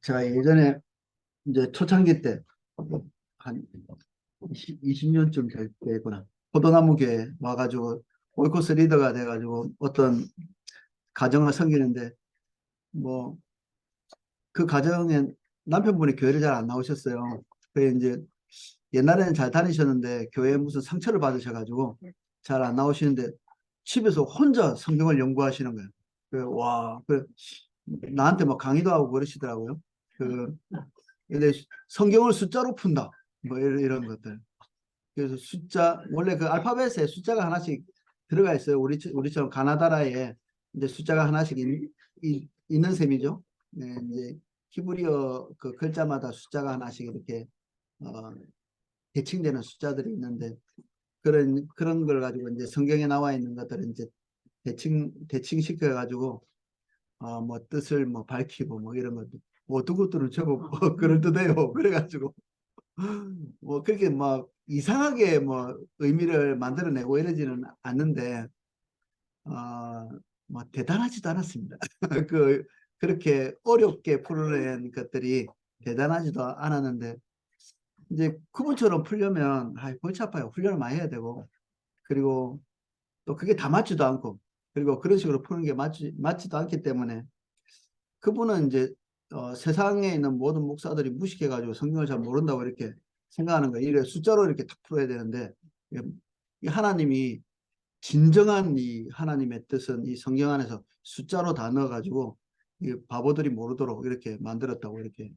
제가 예전에 이제 초창기 때, 한 20년쯤 될 때구나. 포도나무 교회 와가지고, 오이코스 리더가 돼가지고, 어떤 가정을 섬기는데, 뭐, 그 가정에 남편분이 교회를 잘 안 나오셨어요. 그래, 이제, 옛날에는 잘 다니셨는데, 교회에 무슨 상처를 받으셔가지고, 잘 안 나오시는데, 집에서 혼자 성경을 연구하시는 거예요. 나한테 막 강의도 하고 그러시더라고요. 그, 근데 성경을 숫자로 푼다. 뭐 이런 것들. 그래서 원래 그 알파벳에 숫자가 하나씩 들어가 있어요. 우리처럼 가나다라에 이제 숫자가 하나씩 있는 셈이죠. 네, 이제 히브리어 그 글자마다 숫자가 하나씩 이렇게 어, 대칭되는 숫자들이 있는데 그런 걸 가지고 이제 성경에 나와 있는 것들을 이제 대칭시켜 가지고 뭐 뜻을 뭐 밝히고 뭐 이런 것도 뭐 어떤 것들은 제법 그럴듯해요. 그래가지고 뭐 그렇게 뭐 이상하게 뭐 의미를 만들어내고 이러지는 않는데 뭐 대단하지도 않았습니다. 그 그렇게 어렵게 풀어낸 것들이 대단하지도 않았는데 이제 그분처럼 풀려면 골치 아파요. 훈련을 많이 해야 되고 그리고 또 그게 다 맞지도 않고 그리고 그런 식으로 푸는 게 맞지도 않기 때문에 그분은 이제 세상에 있는 모든 목사들이 무식해가지고 성경을 잘 모른다고 이렇게 생각하는 거예요. 이래 숫자로 이렇게 탁 풀어야 되는데 이 하나님이 진정한 이 하나님의 뜻은 이 성경 안에서 숫자로 다 넣어가지고 이 바보들이 모르도록 이렇게 만들었다고 이렇게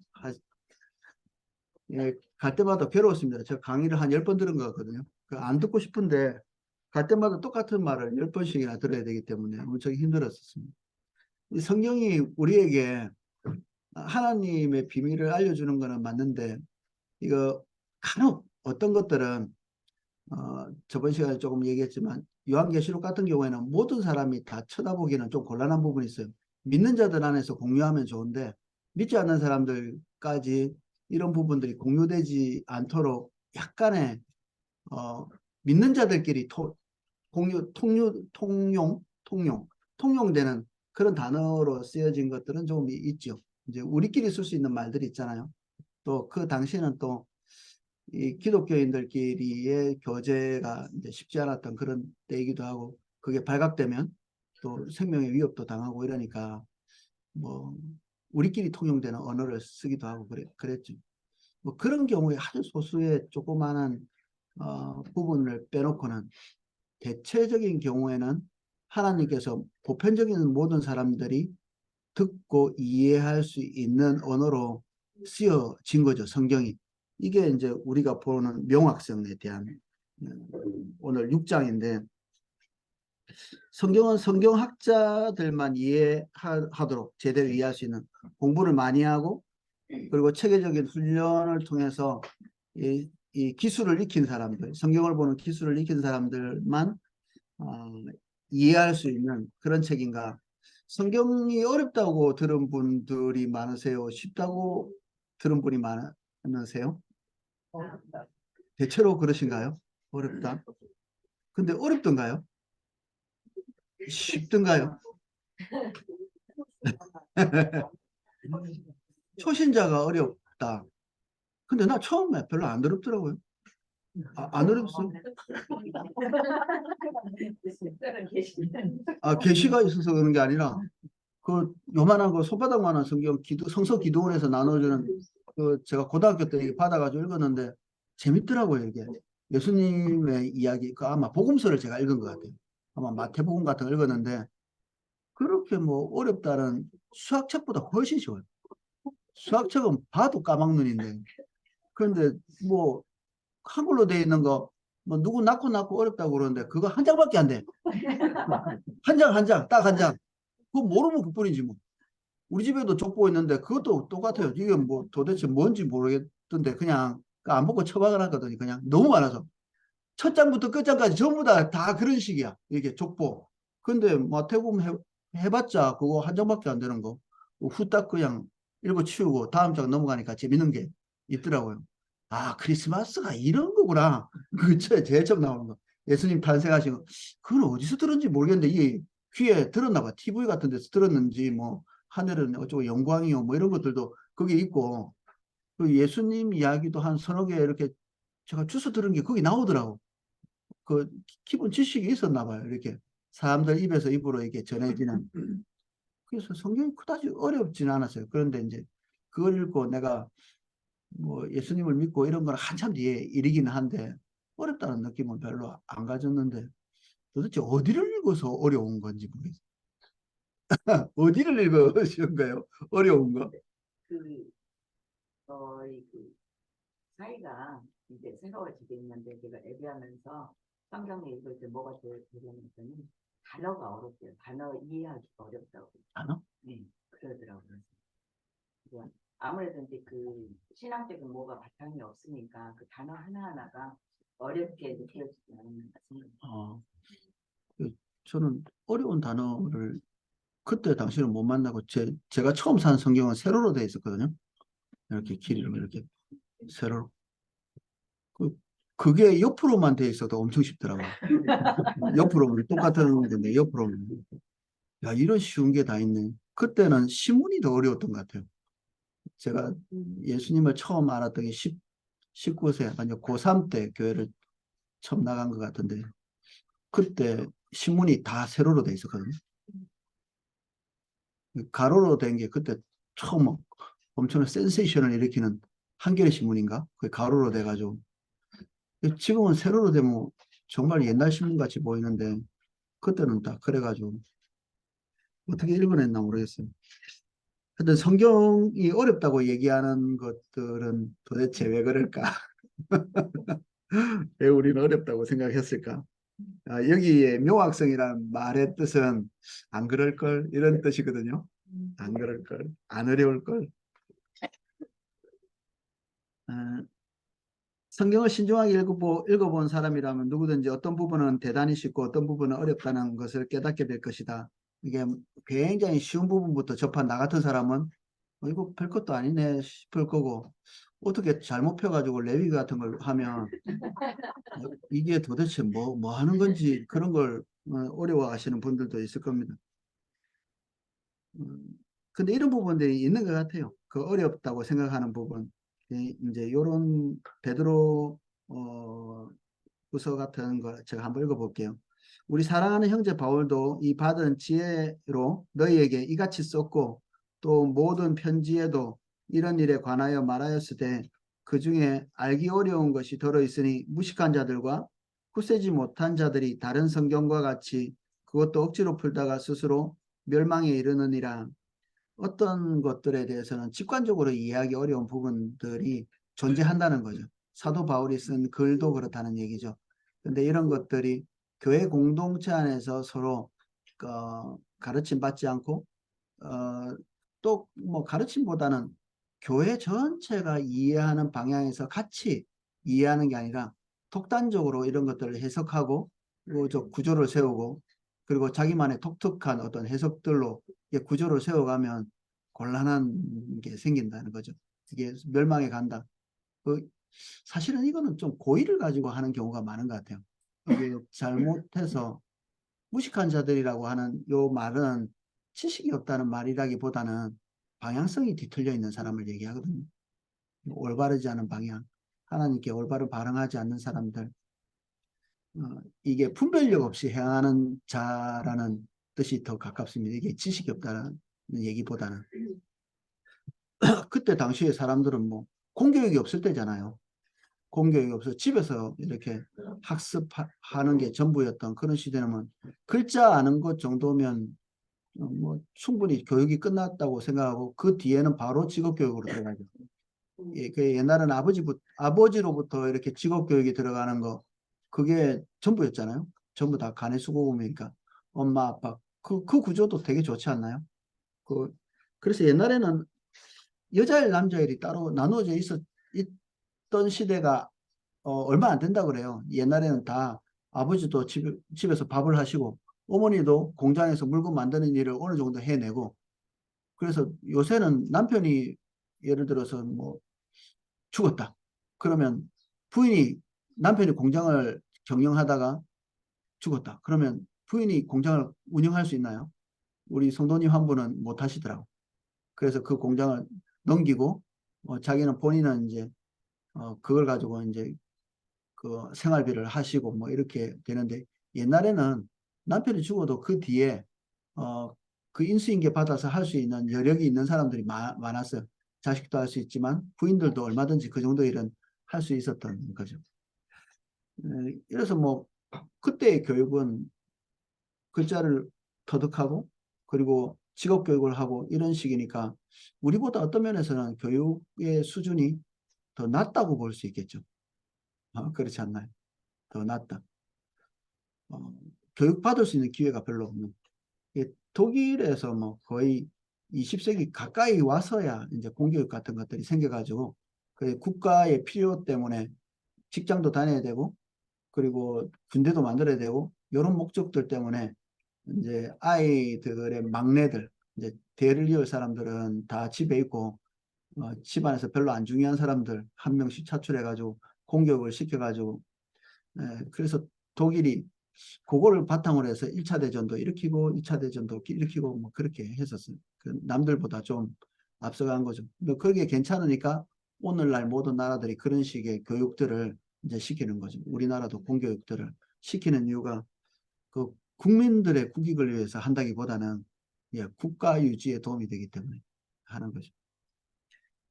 갈 때마다 괴로웠습니다. 제가 강의를 한 10번 들은 것 같거든요. 안 듣고 싶은데 갈 때마다 똑같은 말을 10번씩이나 들어야 되기 때문에 엄청 힘들었었습니다. 이 성경이 우리에게 하나님의 비밀을 알려주는 거는 맞는데 이거 간혹 어떤 것들은 저번 시간에 조금 얘기했지만 요한계시록 같은 경우에는 모든 사람이 다 쳐다보기는 좀 곤란한 부분이 있어요. 믿는 자들 안에서 공유하면 좋은데 믿지 않는 사람들까지 이런 부분들이 공유되지 않도록 약간의 믿는 자들끼리 통용되는 그런 단어로 쓰여진 것들은 조금 있죠. 이제 우리끼리 쓸 수 있는 말들이 있잖아요. 또 그 당시에는 또 이 기독교인들끼리의 교제가 이제 쉽지 않았던 그런 때이기도 하고 그게 발각되면 또 생명의 위협도 당하고 이러니까 뭐 우리끼리 통용되는 언어를 쓰기도 하고 그랬죠. 뭐 그런 경우에 아주 소수의 조그마한 부분을 빼놓고는 대체적인 경우에는 하나님께서 보편적인 모든 사람들이 듣고 이해할 수 있는 언어로 쓰여진 거죠, 성경이. 이게 이제 우리가 보는 명확성에 대한 오늘 6장인데 성경은 성경학자들만 이해하도록 제대로 이해할 수 있는 공부를 많이 하고 그리고 체계적인 훈련을 통해서 이 기술을 익힌 사람들, 성경을 보는 기술을 익힌 사람들만 이해할 수 있는 그런 책인가. 성경이 어렵다고 들은 분들이 많으세요? 쉽다고 들은 분이 많으세요? 대체로 그러신가요? 어렵다. 근데 어렵던가요? 쉽던가요? 초신자가 어렵다. 근데 나 처음에 별로 안 어렵더라고요. 안 어렵어. 계시가 있어서 그런 게 아니라 그 요만한 거 손바닥만한 성경 성서 기도원에서 나눠주는 그 제가 고등학교 때 받아가지고 읽었는데 재밌더라고요 이게 예수님의 이야기 그 아마 복음서를 제가 읽은 것 같아요. 아마 마태복음 같은 거 읽었는데 그렇게 뭐 어렵다는 수학책보다 훨씬 쉬워요. 수학책은 봐도 까막눈인데 그런데 뭐 한글로 돼 있는 거 뭐 누구 낳고 어렵다고 그러는데 그거 한 장밖에 안 돼. 한 장 딱 한 장. 그거 모르면 그뿐이지 뭐. 우리 집에도 족보 있는데 그것도 똑같아요. 이게 뭐 도대체 뭔지 모르겠던데 그냥 안 보고 처박을 하거든요. 그냥 너무 많아서. 첫 장부터 끝장까지 전부 다 그런 식이야. 이게 족보. 근데 마태복음 해봤자 그거 한 장밖에 안 되는 거. 후딱 그냥 읽어 치우고 다음 장 넘어가니까 재밌는 게 있더라고요. 크리스마스가 이런 거구나. 그 제일 처음 나오는 거. 예수님 탄생하신 거. 그건 어디서 들었는지 모르겠는데 이게 귀에 들었나 봐. TV 같은 데서 들었는지 뭐 하늘은 어쩌고 영광이요 뭐 이런 것들도 거기 있고, 그 예수님 이야기도 한 서너 개 이렇게 제가 주워 들은 게 거기 나오더라고. 그 기본 지식이 있었나 봐요. 이렇게 사람들 입에서 입으로 이렇게 전해지는. 그래서 성경이 그다지 어렵지는 않았어요. 그런데 이제 그걸 읽고 내가 뭐 예수님을 믿고 이런 건 한참 뒤에 일이긴 한데 어렵다는 느낌은 별로 안 가졌는데 도대체 어디를 읽어서 어려운 건지 모르겠어요. 어디를 읽어 쉬운 거예요? 어려운 거? 그, 그 사이가 이제 새로워지게 있는데 제가 애비하면서 성경을 읽을 때 뭐가 제일 어려웠더니 단어가 어렵대요. 단어 이해하기가 어렵다고. 단어? 네, 그러더라고요. 그래서 아무래도 이제 그 신앙적인 뭐가 바탕이 없으니까 그 단어 하나하나가 어렵게 느껴지지 않는 것 같습니다. 저는 어려운 단어를 그때 당시는 못 만나고 제가 처음 산 성경은 세로로 되어 있었거든요. 이렇게 길이로 이렇게 세로로. 그게 옆으로만 돼 있어도 엄청 쉽더라고요. 옆으로 똑같은 건데 옆으로. 야, 이런 쉬운 게 다 있네. 그때는 신문이 더 어려웠던 것 같아요. 제가 예수님을 처음 알았던 게 19세, 아니요, 고3 때 교회를 처음 나간 것 같은데, 그때 신문이 다 세로로 돼 있었거든요. 가로로 된 게 그때 처음 엄청난 센세이션을 일으키는 한겨레 신문인가? 그게 가로로 돼가지고. 지금은 세로로 되면 정말 옛날 신문 같이 보이는데, 그때는 다 그래가지고, 어떻게 읽어냈나 모르겠어요. 하여튼 성경이 어렵다고 얘기하는 것들은 도대체 왜 그럴까? 왜 우리는 어렵다고 생각했을까? 여기에 묘학성이라는 말의 뜻은 안 그럴 걸 이런 뜻이거든요. 안 그럴 걸, 안 어려울 걸. 아, 성경을 신중하게 읽어본 사람이라면 누구든지 어떤 부분은 대단히 쉽고 어떤 부분은 어렵다는 것을 깨닫게 될 것이다. 이게 굉장히 쉬운 부분부터 접한 나 같은 사람은 이거 별것도 아니네 싶을 거고 어떻게 잘못 펴가지고 레위 같은 걸 하면 이게 도대체 뭐 하는 건지 그런 걸 어려워하시는 분들도 있을 겁니다. 근데 이런 부분들이 있는 것 같아요. 그 어렵다고 생각하는 부분. 이제 요런 베드로 후서 같은 거 제가 한번 읽어볼게요. 우리 사랑하는 형제 바울도 이 받은 지혜로 너희에게 이같이 썼고 또 모든 편지에도 이런 일에 관하여 말하였을 때 그 중에 알기 어려운 것이 들어있으니 무식한 자들과 굳세지 못한 자들이 다른 성경과 같이 그것도 억지로 풀다가 스스로 멸망에 이르느니라. 어떤 것들에 대해서는 직관적으로 이해하기 어려운 부분들이 존재한다는 거죠. 사도 바울이 쓴 글도 그렇다는 얘기죠. 근데 이런 것들이 교회 공동체 안에서 서로 가르침 받지 않고 또 뭐 가르침보다는 교회 전체가 이해하는 방향에서 같이 이해하는 게 아니라 독단적으로 이런 것들을 해석하고 그리고 저 구조를 세우고 그리고 자기만의 독특한 어떤 해석들로 구조를 세워가면 곤란한 게 생긴다는 거죠. 이게 멸망에 간다. 그 사실은 이거는 좀 고의를 가지고 하는 경우가 많은 것 같아요. 이게 잘못해서 무식한 자들이라고 하는 요 말은 지식이 없다는 말이라기보다는 방향성이 뒤틀려 있는 사람을 얘기하거든요. 올바르지 않은 방향, 하나님께 올바로 반응하지 않는 사람들, 이게 분별력 없이 행하는 자라는 뜻이 더 가깝습니다. 이게 지식이 없다는 얘기보다는. 그때 당시에 사람들은 뭐 공교육이 없을 때잖아요. 공교육이 없어 집에서 이렇게 학습하는 게 전부였던 그런 시대는 글자 아는 것 정도면 뭐 충분히 교육이 끝났다고 생각하고 그 뒤에는 바로 직업 교육으로 들어가죠. 예, 그 옛날에는 아버지로부터 이렇게 직업 교육이 들어가는 거 그게 전부였잖아요. 전부 다 간의 수고금이니까 엄마 아빠 그 구조도 되게 좋지 않나요? 그래서 옛날에는 여자일 남자일이 따로 나누어져 있던 시대가 얼마 안 된다 그래요. 옛날에는 다 아버지도 집에서 밥을 하시고 어머니도 공장에서 물건 만드는 일을 어느 정도 해내고 그래서 요새는 남편이 예를 들어서 뭐 죽었다. 그러면 남편이 공장을 경영하다가 죽었다. 그러면 부인이 공장을 운영할 수 있나요? 우리 성도님 한 분은 못 하시더라고. 그래서 그 공장을 넘기고 자기는 본인은 이제 그걸 가지고 이제 그 생활비를 하시고 뭐 이렇게 되는데 옛날에는 남편이 죽어도 그 뒤에 어, 그 인수인계 받아서 할 수 있는 여력이 있는 사람들이 많았어요. 자식도 할 수 있지만 부인들도 얼마든지 그 정도 일은 할 수 있었던 거죠. 이래서 뭐 그때의 교육은 글자를 터득하고 그리고 직업 교육을 하고 이런 식이니까 우리보다 어떤 면에서는 교육의 수준이 더 낮다고 볼 수 있겠죠. 그렇지 않나요? 더 낮다. 어, 교육받을 수 있는 기회가 별로 없는. 독일에서 뭐 거의 20세기 가까이 와서야 이제 공교육 같은 것들이 생겨가지고 그 국가의 필요 때문에 직장도 다녀야 되고 그리고 군대도 만들어야 되고 이런 목적들 때문에 이제 아이들의 막내들 이제 대를 이을 사람들은 다 집에 있고 집안에서 별로 안 중요한 사람들 한 명씩 차출해가지고 공격을 시켜가지고 그래서 독일이 그거를 바탕으로 해서 1차 대전도 일으키고 2차 대전도 일으키고 뭐 그렇게 했었어요. 그 남들보다 좀 앞서간 거죠. 근데 그게 괜찮으니까 오늘날 모든 나라들이 그런 식의 교육들을 이제 시키는 거죠. 우리나라도 공교육들을 시키는 이유가 그 국민들의 국익을 위해서 한다기보다는 국가 유지에 도움이 되기 때문에 하는 거죠.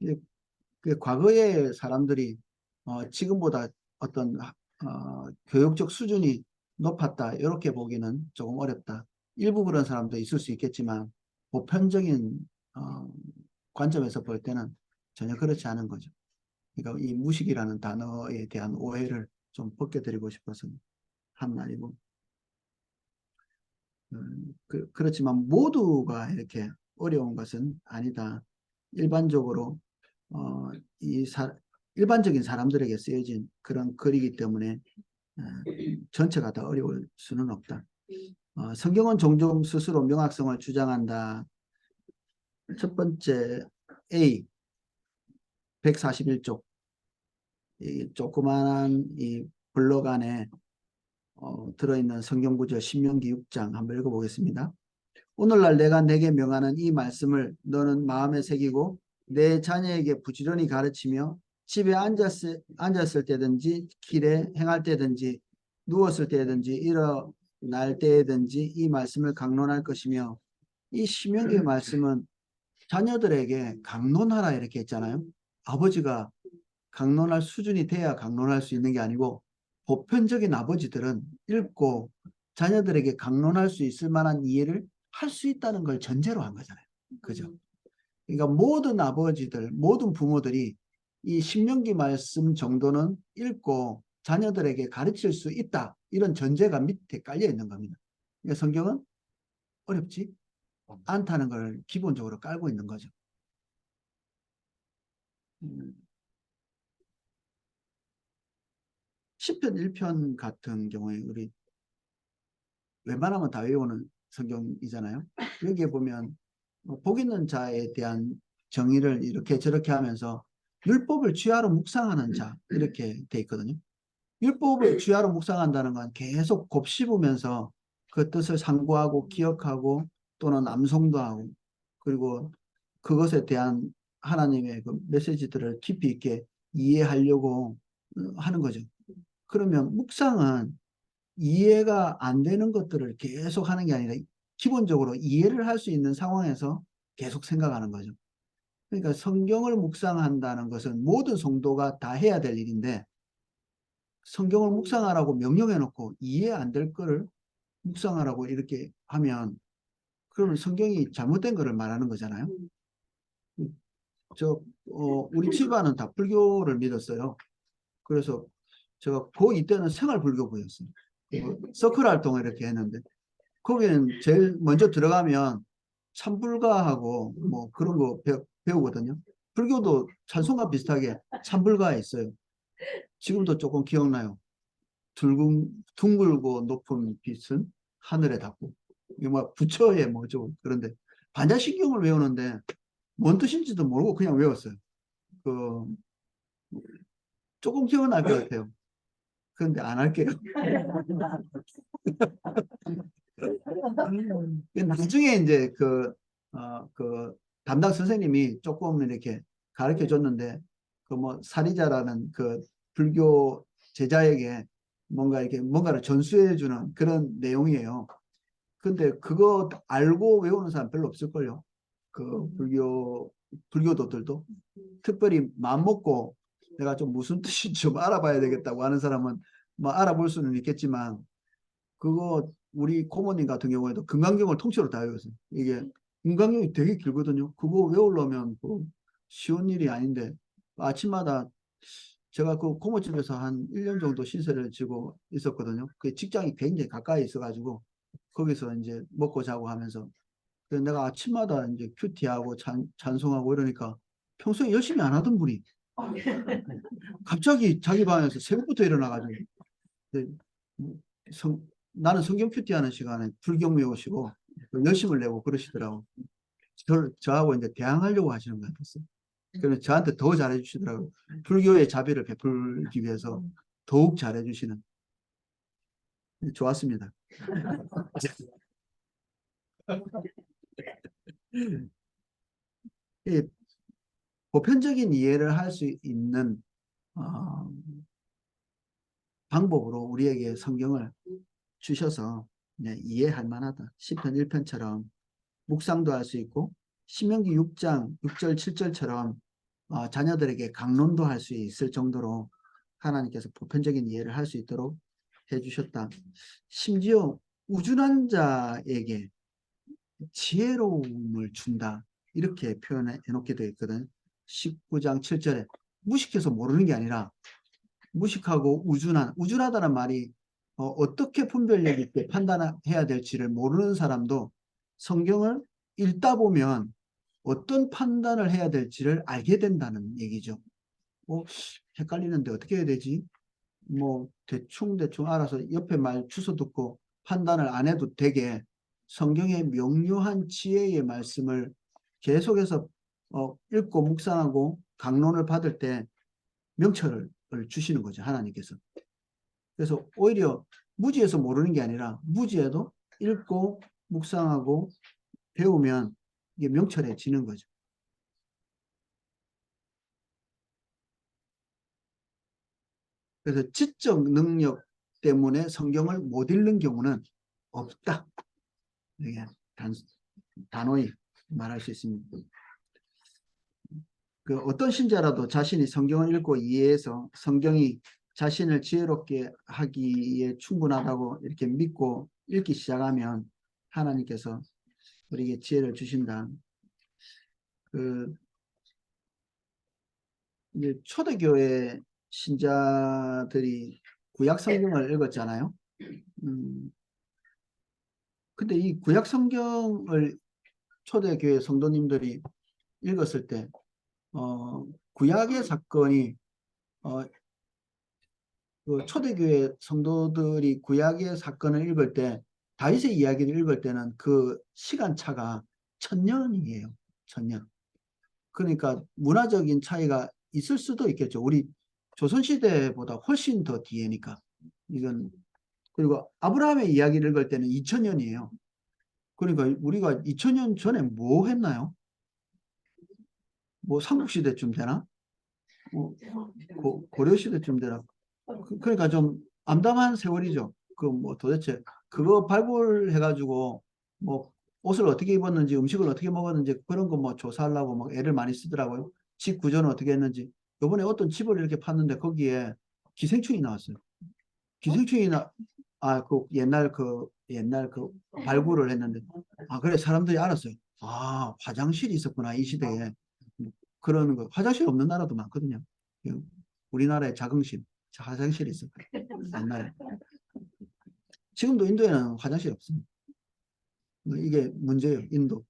이제 그 과거의 사람들이 지금보다 어떤 교육적 수준이 높았다 이렇게 보기는 조금 어렵다. 일부 그런 사람도 있을 수 있겠지만 보편적인 어, 관점에서 볼 때는 전혀 그렇지 않은 거죠. 그러니까 이 무식이라는 단어에 대한 오해를 좀 벗겨드리고 싶어서 한 말이고 그렇지만 모두가 이렇게 어려운 것은 아니다. 일반적으로 어, 이 일반적인 사람들에게 쓰여진 그런 글이기 때문에 어, 전체가 다 어려울 수는 없다. 성경은 종종 스스로 명확성을 주장한다. 첫 번째 A 141쪽 이 조그마한 이 블록 안에 들어있는 성경 구절 신명기 6장 한번 읽어보겠습니다. 오늘날 내가 내게 명하는 이 말씀을 너는 마음에 새기고 내 자녀에게 부지런히 가르치며 집에 앉았을 때든지 길에 행할 때든지 누웠을 때든지 일어날 때든지 이 말씀을 강론할 것이며 이 신명기의 말씀은 자녀들에게 강론하라 이렇게 했잖아요. 아버지가 강론할 수준이 돼야 강론할 수 있는 게 아니고 보편적인 아버지들은 읽고 자녀들에게 강론할 수 있을 만한 이해를 할 수 있다는 걸 전제로 한 거잖아요. 그죠? 그러니까 모든 아버지들, 모든 부모들이 이 신명기 말씀 정도는 읽고 자녀들에게 가르칠 수 있다. 이런 전제가 밑에 깔려 있는 겁니다. 그러니까 성경은 어렵지 않다는 걸 기본적으로 깔고 있는 거죠. 시편 1편 같은 경우에 우리 웬만하면 다 외우는 성경이잖아요. 여기에 보면 복 있는 자에 대한 정의를 이렇게 저렇게 하면서 율법을 쥐하로 묵상하는 자 이렇게 돼 있거든요. 율법을 쥐하로 묵상한다는 건 계속 곱씹으면서 그 뜻을 상고하고 기억하고 또는 암송도 하고 그리고 그것에 대한 하나님의 그 메시지들을 깊이 있게 이해하려고 하는 거죠. 그러면 묵상은 이해가 안 되는 것들을 계속 하는 게 아니라 기본적으로 이해를 할 수 있는 상황에서 계속 생각하는 거죠. 그러니까 성경을 묵상한다는 것은 모든 성도가 다 해야 될 일인데 성경을 묵상하라고 명령해 놓고 이해 안 될 거를 묵상하라고 이렇게 하면 그러면 성경이 잘못된 거를 말하는 거잖아요. 우리 집안은 다 불교를 믿었어요. 그래서 제가 고2 때는 생활불교부였어요. 서클 활동을 이렇게 했는데 거기는 제일 먼저 들어가면 참불가하고 뭐 그런 거 배우거든요. 불교도 찬송과 비슷하게 참불가에 있어요. 지금도 조금 기억나요. 둥글고 높은 빛은 하늘에 닿고 이게 뭐 부처의 뭐죠. 그런데 반자신경을 외우는데 뭔 뜻인지도 모르고 그냥 외웠어요. 그 조금 기억날 것 같아요. 그런데 안 할게요. 나중에 이제 그 담당 선생님이 조금 이렇게 가르쳐 줬는데 그 뭐 사리자라는 그 불교 제자에게 뭔가 이렇게 뭔가를 전수해 주는 그런 내용이에요. 근데 그거 알고 외우는 사람 별로 없을걸요. 그 불교도들도 특별히 마음 먹고 내가 좀 무슨 뜻인지 좀 알아봐야 되겠다고 하는 사람은 뭐 알아볼 수는 있겠지만 그거 우리 고모님 같은 경우에도 금강경을 통째로 다 외웠어요. 이게 금강경이 되게 길거든요. 그거 외우려면 그 쉬운 일이 아닌데 아침마다 제가 그 고모집에서 한 1년 정도 신세를 지고 있었거든요. 그 직장이 굉장히 가까이 있어가지고 거기서 이제 먹고 자고 하면서 그래서 내가 아침마다 이제 큐티하고 찬송하고 이러니까 평소에 열심히 안 하던 분이 갑자기 자기 방에서 새벽부터 일어나가지고 네, 나는 성경 큐티하는 시간에 불경 외우시고 열심을 내고 그러시더라고. 저하고 이제 대항하려고 하시는 것 같았어요. 그래서 저한테 더 잘해주시더라고요. 불교의 자비를 베풀기 위해서 더욱 잘해주시는. 좋았습니다. 이 보편적인 이해를 할 수 있는 어, 방법으로 우리에게 성경을 주셔서 이해할 만하다. 시편 1편처럼 묵상도 할 수 있고 신명기 6장 6절 7절처럼 자녀들에게 강론도 할 수 있을 정도로 하나님께서 보편적인 이해를 할 수 있도록 해주셨다. 심지어 우준한 자에게 지혜로움을 준다. 이렇게 표현해 놓게 되어 있거든. 19장 7절에 무식해서 모르는 게 아니라 무식하고 우준하다는 말이 떻게 분별력 있게 판단해야 될지를 모르는 사람도 성경을 읽다 보면 어떤 판단을 해야 될지를 알게 된다는 얘기죠. 헷갈리는데 어떻게 해야 되지? 뭐 대충 알아서 옆에 말 주워 듣고 판단을 안 해도 되게 성경의 명료한 지혜의 말씀을 계속해서 읽고 묵상하고 강론을 받을 때 명철을 주시는 거죠. 하나님께서. 그래서 오히려 무지해서 모르는 게 아니라 무지해도 읽고 묵상하고 배우면 이게 명철해지는 거죠. 그래서 지적 능력 때문에 성경을 못 읽는 경우는 없다. 이게 단호히 말할 수 있습니다. 그 어떤 신자라도 자신이 성경을 읽고 이해해서 성경이 자신을 지혜롭게 하기에 충분하다고 이렇게 믿고 읽기 시작하면 하나님께서 우리에게 지혜를 주신다. 그 이제 초대교회 신자들이 구약 성경을 읽었잖아요. 근데 이 구약 성경을 초대교회 성도님들이 읽었을 때 구약의 사건이 그 초대교회 성도들이 구약의 사건을 읽을 때 다윗의 이야기를 읽을 때는 그 시간차가 1000년이에요. 1000년. 그러니까 문화적인 차이가 있을 수도 있겠죠. 우리 조선시대보다 훨씬 더 뒤에니까. 이건 그리고 아브라함의 이야기를 읽을 때는 2000년이에요. 그러니까 우리가 2000년 전에 뭐 했나요? 뭐 삼국시대쯤 되나? 고려시대쯤 되나? 그러니까 좀 암담한 세월이죠. 그 뭐 도대체 그거 발굴해가지고 뭐 옷을 어떻게 입었는지 음식을 어떻게 먹었는지 그런 거 뭐 조사하려고 막 애를 많이 쓰더라고요. 집 구조는 어떻게 했는지. 요번에 어떤 집을 이렇게 팠는데 거기에 기생충이 나왔어요. 기생충이 옛날 그 발굴을 했는데 그래 사람들이 알았어요. 화장실이 있었구나 이 시대에. 그러는 거 화장실 없는 나라도 많거든요. 우리나라의 자긍심 화장실이 있었어요. 옛날에. 지금도 인도에는 화장실이 없습니다. 이게 문제예요. 인도.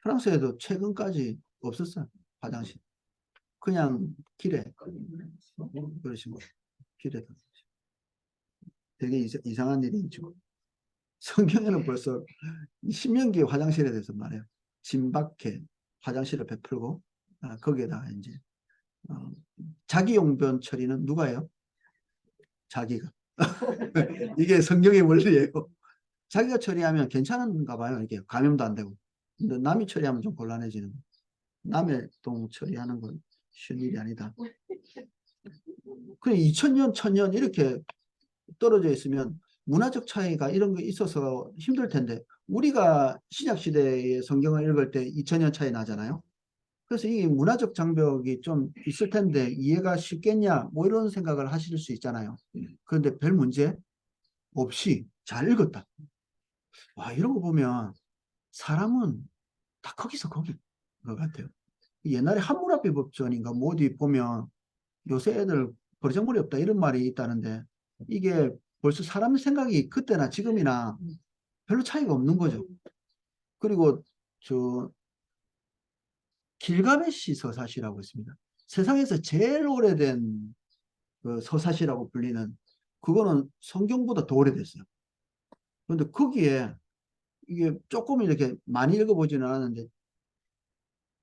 프랑스에도 최근까지 없었어요. 화장실. 그냥 길에 그러신 거예요. 길에다. 되게 이상한 일이 있죠. 성경에는 벌써 신명기 화장실에 대해서 말해요. 진박해 화장실을 베풀고 거기에다가 이제 자기 용변 처리는 누가 해요? 자기가. 이게 성경의 원리예요. 자기가 처리하면 괜찮은가 봐요. 이게 감염도 안 되고. 근데 남이 처리하면 좀 곤란해지는 거예요. 남의 동 처리하는 건 쉬운 일이 아니다. 그 2000년, 1000년 이렇게 떨어져 있으면 문화적 차이가 이런 게 있어서 힘들 텐데 우리가 신약 시대의 성경을 읽을 때 2000년 차이 나잖아요. 그래서 이 문화적 장벽이 좀 있을 텐데 이해가 쉽겠냐 뭐 이런 생각을 하실 수 있잖아요. 그런데 별 문제 없이 잘 읽었다. 와, 이런 거 보면 사람은 다 거기서 거기 것 같아요. 옛날에 함무라비 법전인가 뭐 어디 보면 요새 애들 버르장머리 없다 이런 말이 있다는데 이게 벌써 사람 생각이 그때나 지금이나 별로 차이가 없는 거죠. 그리고 저 길가메시 서사시라고 있습니다. 세상에서 제일 오래된 그 서사시라고 불리는 그거는 성경보다 더 오래됐어요. 그런데 거기에 이게 조금 이렇게 많이 읽어보지는 않았는데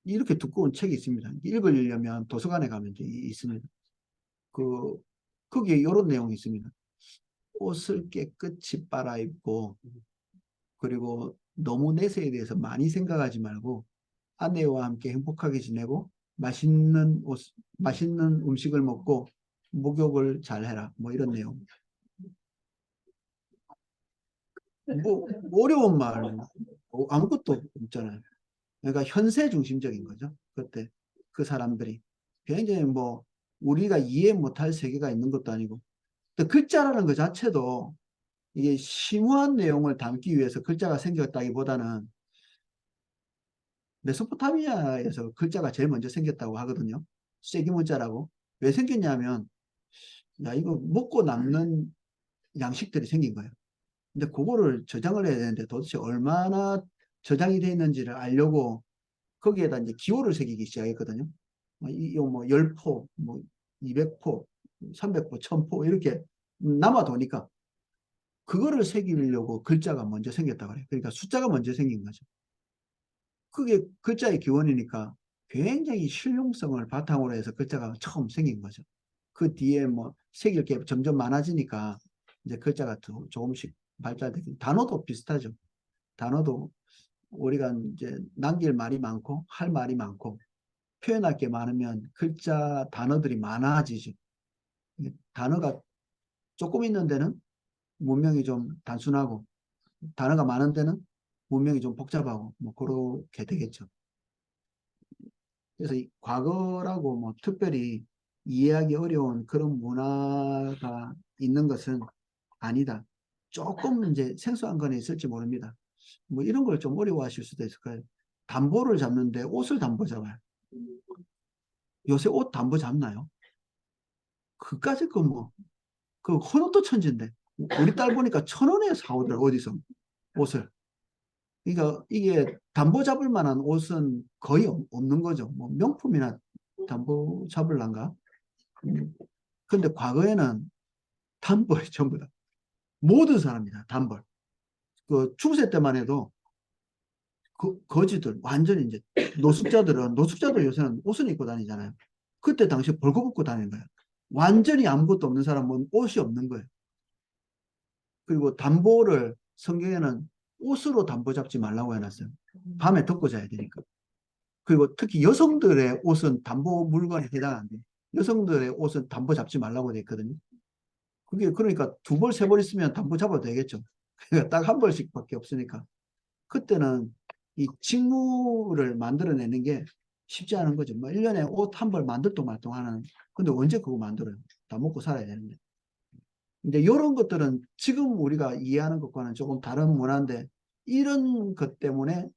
이렇게 두꺼운 책이 있습니다. 읽으려면 도서관에 가면 있습니다. 그 거기에 이런 내용이 있습니다. 옷을 깨끗이 빨아입고 그리고 너무 내세에 대해서 많이 생각하지 말고 아내와 함께 행복하게 지내고 맛있는 음식을 먹고 목욕을 잘 해라. 뭐 이런 내용. 뭐 어려운 말 아무것도 없잖아요. 그러니까 현세 중심적인 거죠. 그때 그 사람들이 굉장히 뭐 우리가 이해 못할 세계가 있는 것도 아니고 또 글자라는 것 자체도 이게 심오한 내용을 담기 위해서 글자가 생겼다기보다는 메소포타미아에서 글자가 제일 먼저 생겼다고 하거든요. 쐐기 문자라고. 왜 생겼냐면 야 이거 먹고 남는 양식들이 생긴 거예요. 근데 그거를 저장을 해야 되는데 도대체 얼마나 저장이 되어 있는지를 알려고 거기에다 이제 기호를 새기기 시작했거든요. 이거 뭐 10포, 뭐 200포, 300포, 1000포 이렇게 남아도니까 그거를 새기려고 글자가 먼저 생겼다 그래요. 그러니까 숫자가 먼저 생긴 거죠. 그게 글자의 기원이니까 굉장히 실용성을 바탕으로 해서 글자가 처음 생긴 거죠. 그 뒤에 뭐 새길 게 점점 많아지니까 이제 글자가 조금씩 발달되긴 단어도 비슷하죠. 단어도 우리가 이제 남길 말이 많고 할 말이 많고 표현할 게 많으면 글자 단어들이 많아지죠. 단어가 조금 있는 데는 문명이 좀 단순하고 단어가 많은 데는 문명이 좀 복잡하고 뭐 그렇게 되겠죠. 그래서 이 과거라고 뭐 특별히 이해하기 어려운 그런 문화가 있는 것은 아니다. 조금 이제 생소한 건 있을지 모릅니다. 뭐 이런 걸 좀 어려워하실 수도 있을 거예요. 담보를 잡는데 옷을 담보 잡아요. 요새 옷 담보 잡나요? 그까짓 거 뭐, 그 헌옷도 천진데. 우리 딸 보니까 1,000원에 사오더라, 어디서. 옷을. 그러니까 이게 담보 잡을 만한 옷은 거의 없는 거죠. 뭐 명품이나 담보 잡을란가? 근데 과거에는 단벌이 전부 다. 모든 사람이다, 단벌. 그 중세 때만 해도 그 거지들, 완전히 이제 노숙자들 요새는 옷을 입고 다니잖아요. 그때 당시 벌거벗고 다니는 거예요. 완전히 아무것도 없는 사람은 옷이 없는 거예요. 그리고 담보를 성경에는 옷으로 담보 잡지 말라고 해놨어요. 밤에 덮고 자야 되니까. 그리고 특히 여성들의 옷은 담보 물건에 해당 안 돼요. 여성들의 옷은 담보 잡지 말라고 돼 있거든요. 그게 그러니까 2벌, 3벌 있으면 담보 잡아도 되겠죠. 그러니까 딱 1벌씩밖에 없으니까. 그때는 이 직무를 만들어내는 게 쉽지 않은 거죠. 뭐 1년에 옷 1벌 만들동 말동 하는. 근데 언제 그거 만들어요? 다 먹고 살아야 되는데. 이제 이런 것들은 지금 우리가 이해하는 것과는 조금 다른 문화인데 이런 것 때문에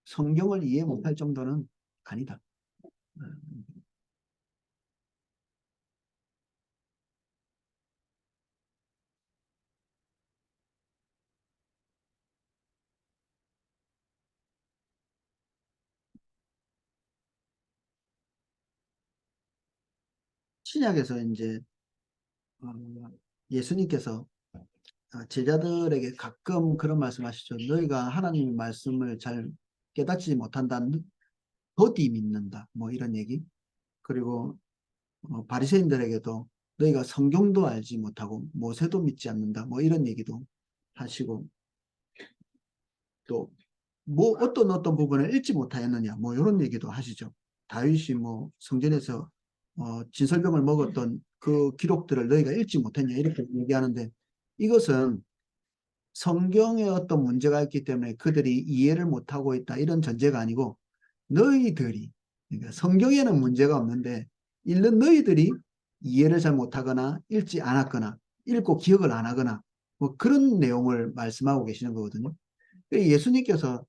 성경을 이해 못할 정도는 아니다. 신약에서 이제 어, 예수님께서 제자들에게 가끔 그런 말씀하시죠. 너희가 하나님의 말씀을 잘 깨닫지 못한다. 더디 믿는다. 뭐 이런 얘기. 그리고 바리새인들에게도 너희가 성경도 알지 못하고 모세도 믿지 않는다. 뭐 이런 얘기도 하시고 또 뭐 어떤 부분을 읽지 못하였느냐 뭐 이런 얘기도 하시죠. 다윗이 뭐 성전에서 진설병을 먹었던 그 기록들을 너희가 읽지 못했냐 이렇게 얘기하는데 이것은 성경에 어떤 문제가 있기 때문에 그들이 이해를 못하고 있다 이런 전제가 아니고 너희들이 그러니까 성경에는 문제가 없는데 읽는 너희들이 이해를 잘 못하거나 읽지 않았거나 읽고 기억을 안 하거나 뭐 그런 내용을 말씀하고 계시는 거거든요. 예수님께서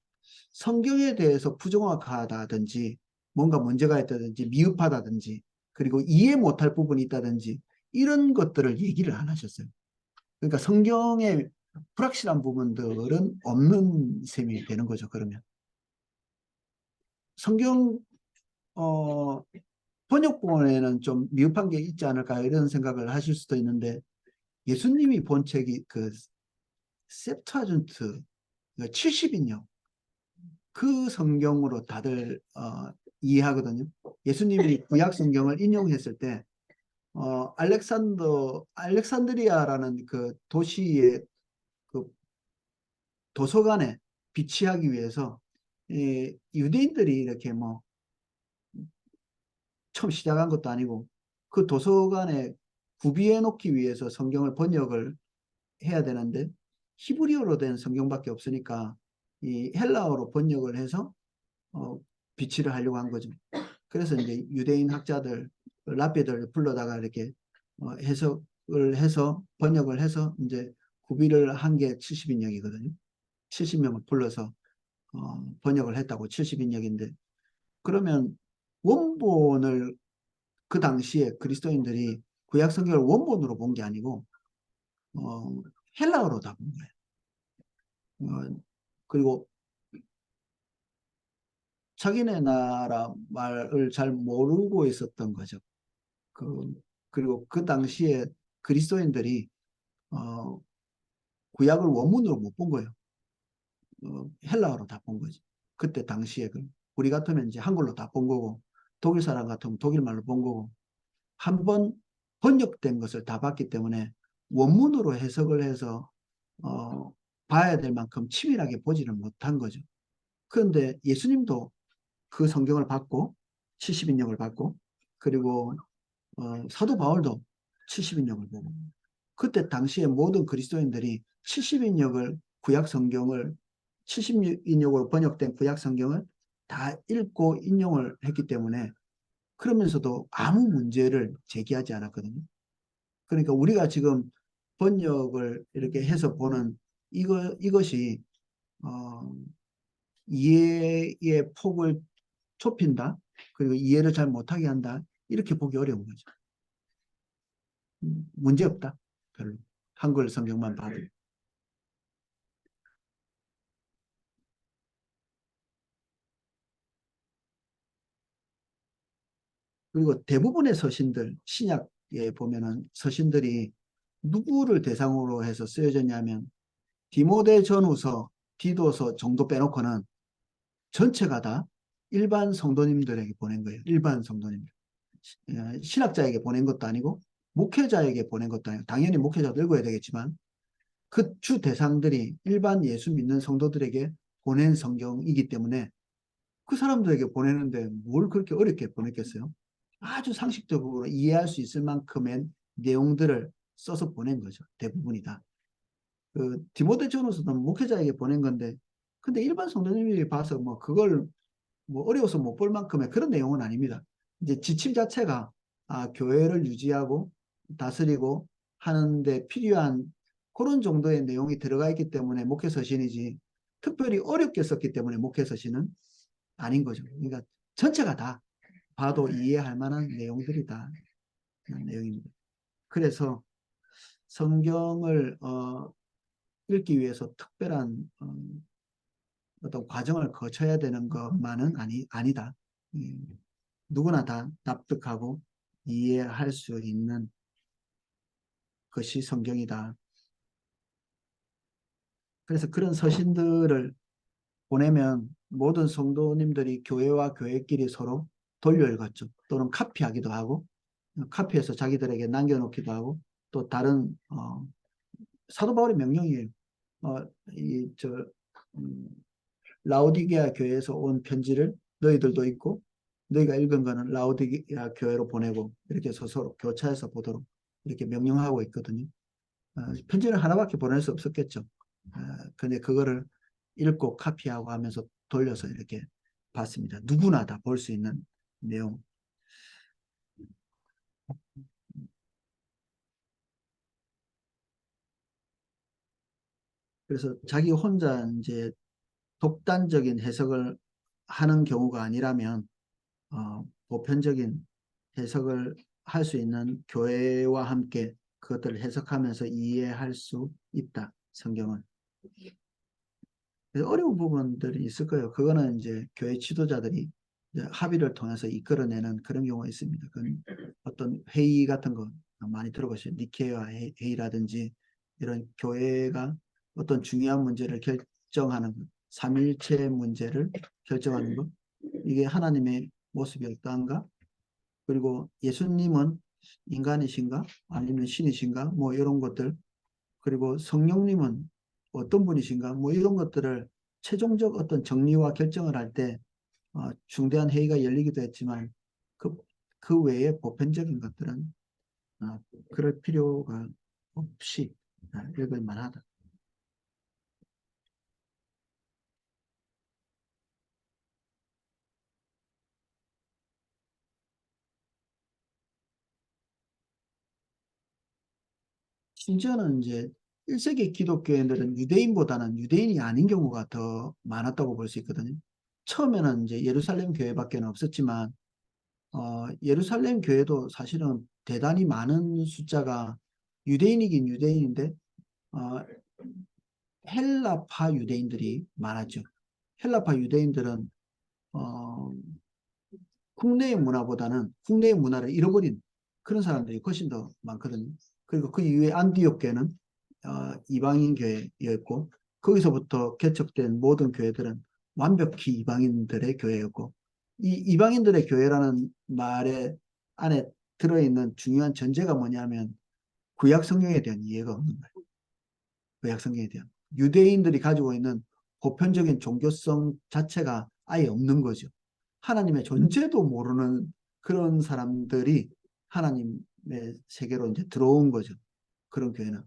성경에 대해서 부정확하다든지 뭔가 문제가 있다든지 미흡하다든지 그리고 이해 못할 부분이 있다든지 이런 것들을 얘기를 안 하셨어요. 그러니까 성경에 불확실한 부분들은 없는 셈이 되는 거죠. 그러면 성경 번역본에는 좀 미흡한 게 있지 않을까 이런 생각을 하실 수도 있는데 예수님이 본 책이 그 셉투아진트 70인요. 그 성경으로 다들 이해하거든요. 예수님이 구약 성경을 인용했을 때 알렉산드리아라는 그 도시의 그 도서관에 비치하기 위해서 유대인들이 이렇게 뭐 처음 시작한 것도 아니고 그 도서관에 구비해 놓기 위해서 성경을 번역을 해야 되는데 히브리어로 된 성경밖에 없으니까 이 헬라어로 번역을 해서 어, 비치를 하려고 한 거죠. 그래서 이제 유대인 학자들, 랍비들 불러다가 이렇게 해석을 해서 번역을 해서 이제 구비를 한 게 70인역이거든요. 70명을 불러서 번역을 했다고 70인역인데 그러면 원본을 그 당시에 그리스도인들이 구약 성경을 원본으로 본 게 아니고 어, 헬라어로 다 본 거예요. 그리고 자기네 나라 말을 잘 모르고 있었던 거죠. 그리고 그 당시에 그리스도인들이 어, 구약을 원문으로 못 본 거예요. 헬라어로 다 본 거지. 그때 당시에 우리 같으면 이제 한글로 다 본 거고 독일 사람 같으면 독일 말로 본 거고 한 번 번역된 것을 다 봤기 때문에 원문으로 해석을 해서 어, 봐야 될 만큼 치밀하게 보지는 못한 거죠. 그런데 예수님도 그 성경을 받고 70인역을 받고 그리고 사도 바울도 70인역을 보고 그때 당시에 모든 그리스도인들이 70인역을 구약 성경을 70인역으로 번역된 구약 성경을 다 읽고 인용을 했기 때문에 그러면서도 아무 문제를 제기하지 않았거든요. 그러니까 우리가 지금 번역을 이렇게 해서 보는 이것이 어, 이해의 폭을 좁힌다. 그리고 이해를 잘 못하게 한다. 이렇게 보기 어려운 거죠. 문제 없다. 별로. 한글 성경만 봐도. 그리고 대부분의 서신들, 신약에 보면은 서신들이 누구를 대상으로 해서 쓰여졌냐면 디모데 전후서, 디도서 정도 빼놓고는 전체가 다 일반 성도님들에게 보낸 거예요. 일반 성도님들. 신학자에게 보낸 것도 아니고 목회자에게 보낸 것도 아니고 당연히 목회자도 읽어야 되겠지만 그 주 대상들이 일반 예수 믿는 성도들에게 보낸 성경이기 때문에 그 사람들에게 보내는데 뭘 그렇게 어렵게 보냈겠어요? 아주 상식적으로 이해할 수 있을 만큼의 내용들을 써서 보낸 거죠. 대부분이 다. 그 디모데 전후서는 목회자에게 보낸 건데 근데 일반 성도님이 봐서 뭐 그걸 뭐 어려워서 못 볼 만큼의 그런 내용은 아닙니다. 이제 지침 자체가 교회를 유지하고 다스리고 하는데 필요한 그런 정도의 내용이 들어가 있기 때문에 목회서신이지 특별히 어렵게 썼기 때문에 목회서신은 아닌 거죠. 그러니까 전체가 다 봐도 이해할 만한 내용들이다. 그런 내용입니다. 그래서 성경을 읽기 위해서 특별한 어떤 과정을 거쳐야 되는 것만은 아니다. 누구나 다 납득하고 이해할 수 있는 것이 성경이다. 그래서 그런 서신들을 보내면 모든 성도님들이 교회와 교회끼리 서로 돌려 읽었죠. 또는 카피하기도 하고 카피해서 자기들에게 남겨놓기도 하고 또 다른 사도 바울의 명령이에요. 이, 저, 음, 라오디게아 교회에서 온 편지를 너희들도 읽고 너희가 읽은 거는 라오디게아 교회로 보내고 이렇게 해서 서로 교차해서 보도록 이렇게 명령하고 있거든요. 편지를 하나밖에 보낼 수 없었겠죠. 근데 그거를 읽고 카피하고 하면서 돌려서 이렇게 봤습니다. 누구나 다 볼 수 있는 내용. 그래서 자기 혼자 이제 독단적인 해석을 하는 경우가 아니라면 보편적인 해석을 할 수 있는 교회와 함께 그것들을 해석하면서 이해할 수 있다. 성경은. 그래서 어려운 부분들이 있을 거예요. 그거는 이제 교회 지도자들이 이제 합의를 통해서 이끌어내는 그런 경우가 있습니다. 그건 어떤 회의 같은 거 많이 들어보셨어요. 니케아 회의라든지 이런 교회가 어떤 중요한 문제를 결정하는 것, 삼일체 문제를 결정하는 것, 이게 하나님의 모습이 어떠한가? 그리고 예수님은 인간이신가? 아니면 신이신가? 뭐 이런 것들. 그리고 성령님은 어떤 분이신가? 뭐 이런 것들을 최종적 어떤 정리와 결정을 할 때 중대한 회의가 열리기도 했지만 그, 그 외에 보편적인 것들은 어, 그럴 필요가 없이 읽을 만하다. 심지어는 이제 1세기 기독교인들은 유대인보다는 유대인이 아닌 경우가 더 많았다고 볼 수 있거든요. 처음에는 이제 예루살렘 교회밖에 없었지만 예루살렘 교회도 사실은 대단히 많은 숫자가 유대인이긴 유대인인데 어, 헬라파 유대인들이 많았죠. 헬라파 유대인들은 어, 국내의 문화보다는 국내의 문화를 잃어버린 그런 사람들이 훨씬 더 많거든요. 그리고 그 이후에 안디옥 교회는 이방인 교회였고 거기서부터 개척된 모든 교회들은 완벽히 이방인들의 교회였고 이 이방인들의 교회라는 말에 안에 들어있는 중요한 전제가 뭐냐면 구약 성경에 대한 이해가 없는 거예요. 구약 성경에 대한 유대인들이 가지고 있는 보편적인 종교성 자체가 아예 없는 거죠. 하나님의 존재도 모르는 그런 사람들이 하나님의 세계로 이제 들어온 거죠. 그런 교회는.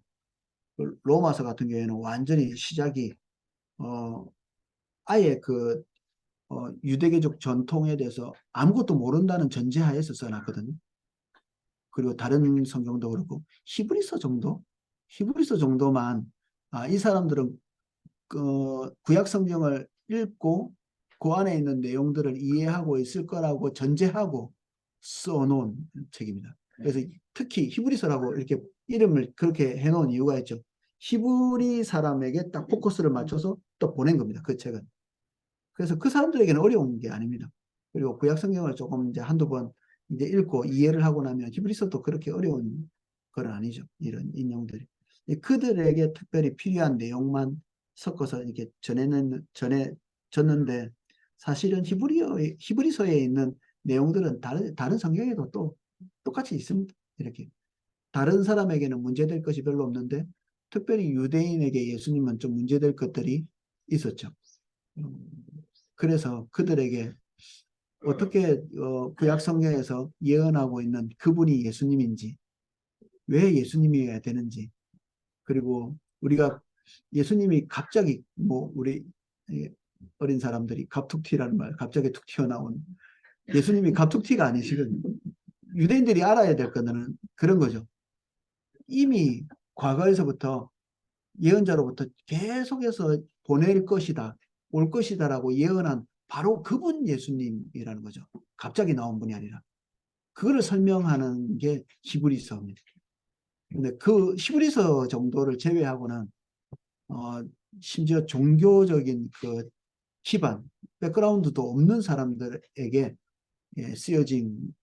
로마서 같은 경우에는 완전히 시작이, 어, 아예 유대교적 전통에 대해서 아무것도 모른다는 전제하에서 써놨거든요. 그리고 다른 성경도 그렇고, 히브리서 정도? 히브리서 정도만, 이 사람들은 구약 성경을 읽고 그 안에 있는 내용들을 이해하고 있을 거라고 전제하고 써놓은 책입니다. 그래서 특히 히브리서라고 이렇게 이름을 그렇게 해놓은 이유가 있죠. 히브리 사람에게 딱 포커스를 맞춰서 또 보낸 겁니다. 그 책은. 그래서 그 사람들에게는 어려운 게 아닙니다. 그리고 구약 성경을 조금 이제 한두 번 이제 읽고 이해를 하고 나면 히브리서도 그렇게 어려운 건 아니죠. 이런 인용들이. 그들에게 특별히 필요한 내용만 섞어서 이렇게 전해졌는데 사실은 히브리서에 있는 내용들은 다른 성경에도 또 똑같이 있습니다. 이렇게. 다른 사람에게는 문제될 것이 별로 없는데 특별히 유대인에게 예수님은 좀 문제될 것들이 있었죠. 음, 그래서 그들에게 어떻게 구약 성경에서 예언하고 있는 그분이 예수님인지 왜 예수님이어야 되는지 그리고 우리가 예수님이 갑자기 뭐 우리 어린 사람들이 갑툭튀라는 말 갑자기 툭 튀어나온 예수님이 갑툭튀가 아니시거든요. 유대인들이 알아야 될 거는 그런 거죠. 이미 과거에서부터 예언자로부터 계속해서 보낼 것이다, 올 것이다라고 예언한 바로 그분 예수님이라는 거죠. 갑자기 나온 분이 아니라. 그거를 설명하는 게 히브리서입니다. 근데 그 히브리서 정도를 제외하고는 어, 심지어 종교적인 그 기반, 백그라운드도 없는 사람들에게 쓰여진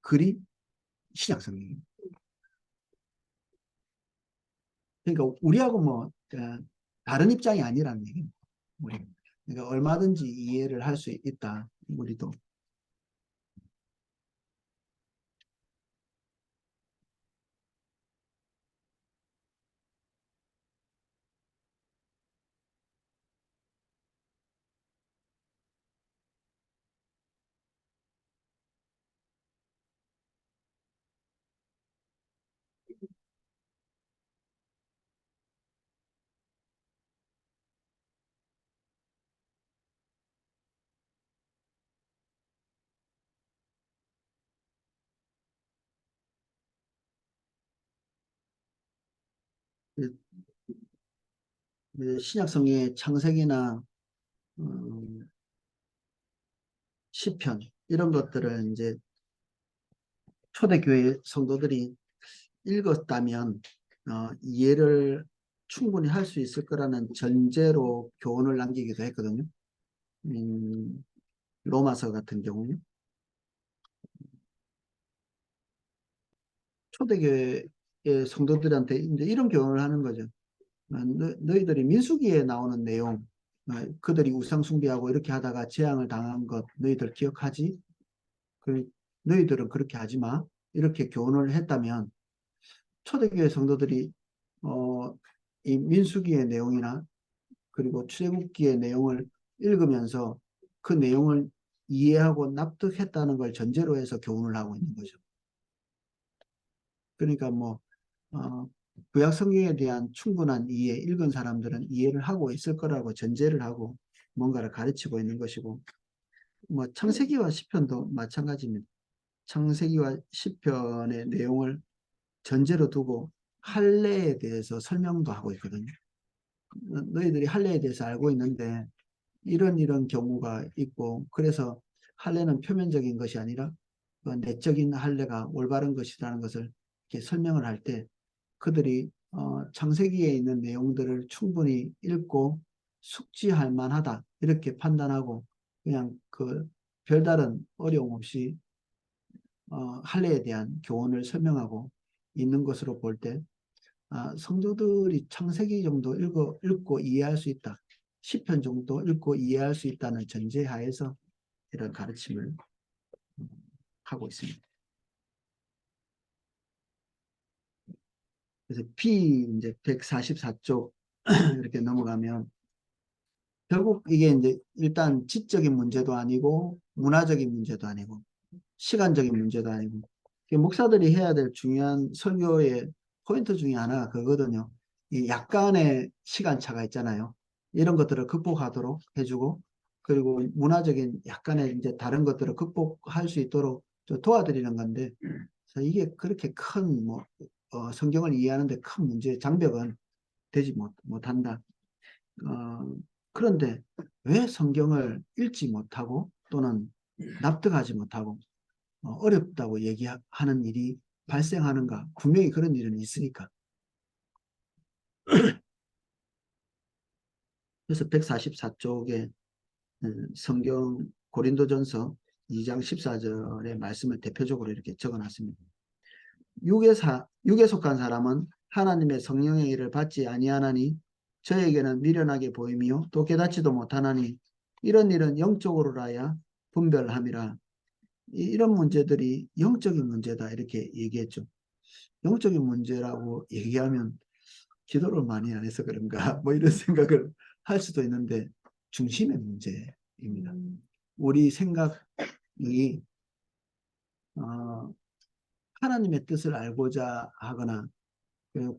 글이 신약성경입니다. 그러니까 우리하고 뭐 다른 입장이 아니라는 얘기입니다. 우리. 그러니까 얼마든지 이해를 할 수 있다. 우리도. 신약 성경의 창세기나 시편 이런 것들을 이제 초대교회 성도들이 읽었다면 이해를 충분히 할 수 있을 거라는 전제로 교훈을 남기기도 했거든요. 로마서 같은 경우는 초대교회의 성도들한테 이제 이런 교훈을 하는 거죠. 너희들이 민수기에 나오는 내용, 그들이 우상 숭배하고 이렇게 하다가 재앙을 당한 것 너희들 기억하지? 너희들은 그렇게 하지 마. 이렇게 교훈을 했다면 초대교회 성도들이 이 민수기의 내용이나 그리고 출애굽기의 내용을 읽으면서 그 내용을 이해하고 납득했다는 걸 전제로 해서 교훈을 하고 있는 거죠. 그러니까 뭐 구약 성경에 대한 충분한 이해, 읽은 사람들은 이해를 하고 있을 거라고 전제를 하고 뭔가를 가르치고 있는 것이고, 뭐 창세기와 시편도 마찬가지입니다. 창세기와 시편의 내용을 전제로 두고 할례에 대해서 설명도 하고 있거든요. 너희들이 할례에 대해서 알고 있는데 이런 경우가 있고, 그래서 할례는 표면적인 것이 아니라 그 내적인 할례가 올바른 것이라는 것을 이렇게 설명을 할 때 그들이 창세기에 있는 내용들을 충분히 읽고 숙지할 만하다 이렇게 판단하고 그냥 그 별다른 어려움 없이 할례에 대한 교훈을 설명하고 있는 것으로 볼 때 성도들이 창세기 정도 읽고 이해할 수 있다. 시편 정도 읽고 이해할 수 있다는 전제하에서 이런 가르침을 하고 있습니다. 그래서 B 이제 144쪽 이렇게 넘어가면 결국 이게 이제 일단 지적인 문제도 아니고 문화적인 문제도 아니고 시간적인 문제도 아니고 목사들이 해야 될 중요한 설교의 포인트 중에 하나가 그거거든요. 이 약간의 시간차가 있잖아요. 이런 것들을 극복하도록 해주고 그리고 문화적인 약간의 이제 다른 것들을 극복할 수 있도록 도와드리는 건데 그래서 이게 그렇게 큰 뭐 성경을 이해하는데 큰 문제 장벽은 되지 못한다. 그런데 왜 성경을 읽지 못하고 또는 납득하지 못하고 어렵다고 얘기하는 일이 발생하는가? 분명히 그런 일은 있으니까. 그래서 144쪽에 성경 고린도전서 2장 14절의 말씀을 대표적으로 이렇게 적어놨습니다. 육에 속한 사람은 하나님의 성령의 일을 받지 아니하나니 저에게는 미련하게 보임이요 또 깨닫지도 못하나니 이런 일은 영적으로라야 분별함이라. 이런 문제들이 영적인 문제다 이렇게 얘기했죠. 영적인 문제라고 얘기하면 기도를 많이 안 해서 그런가 뭐 이런 생각을 할 수도 있는데 중심의 문제입니다. 우리 생각이 하나님의 뜻을 알고자 하거나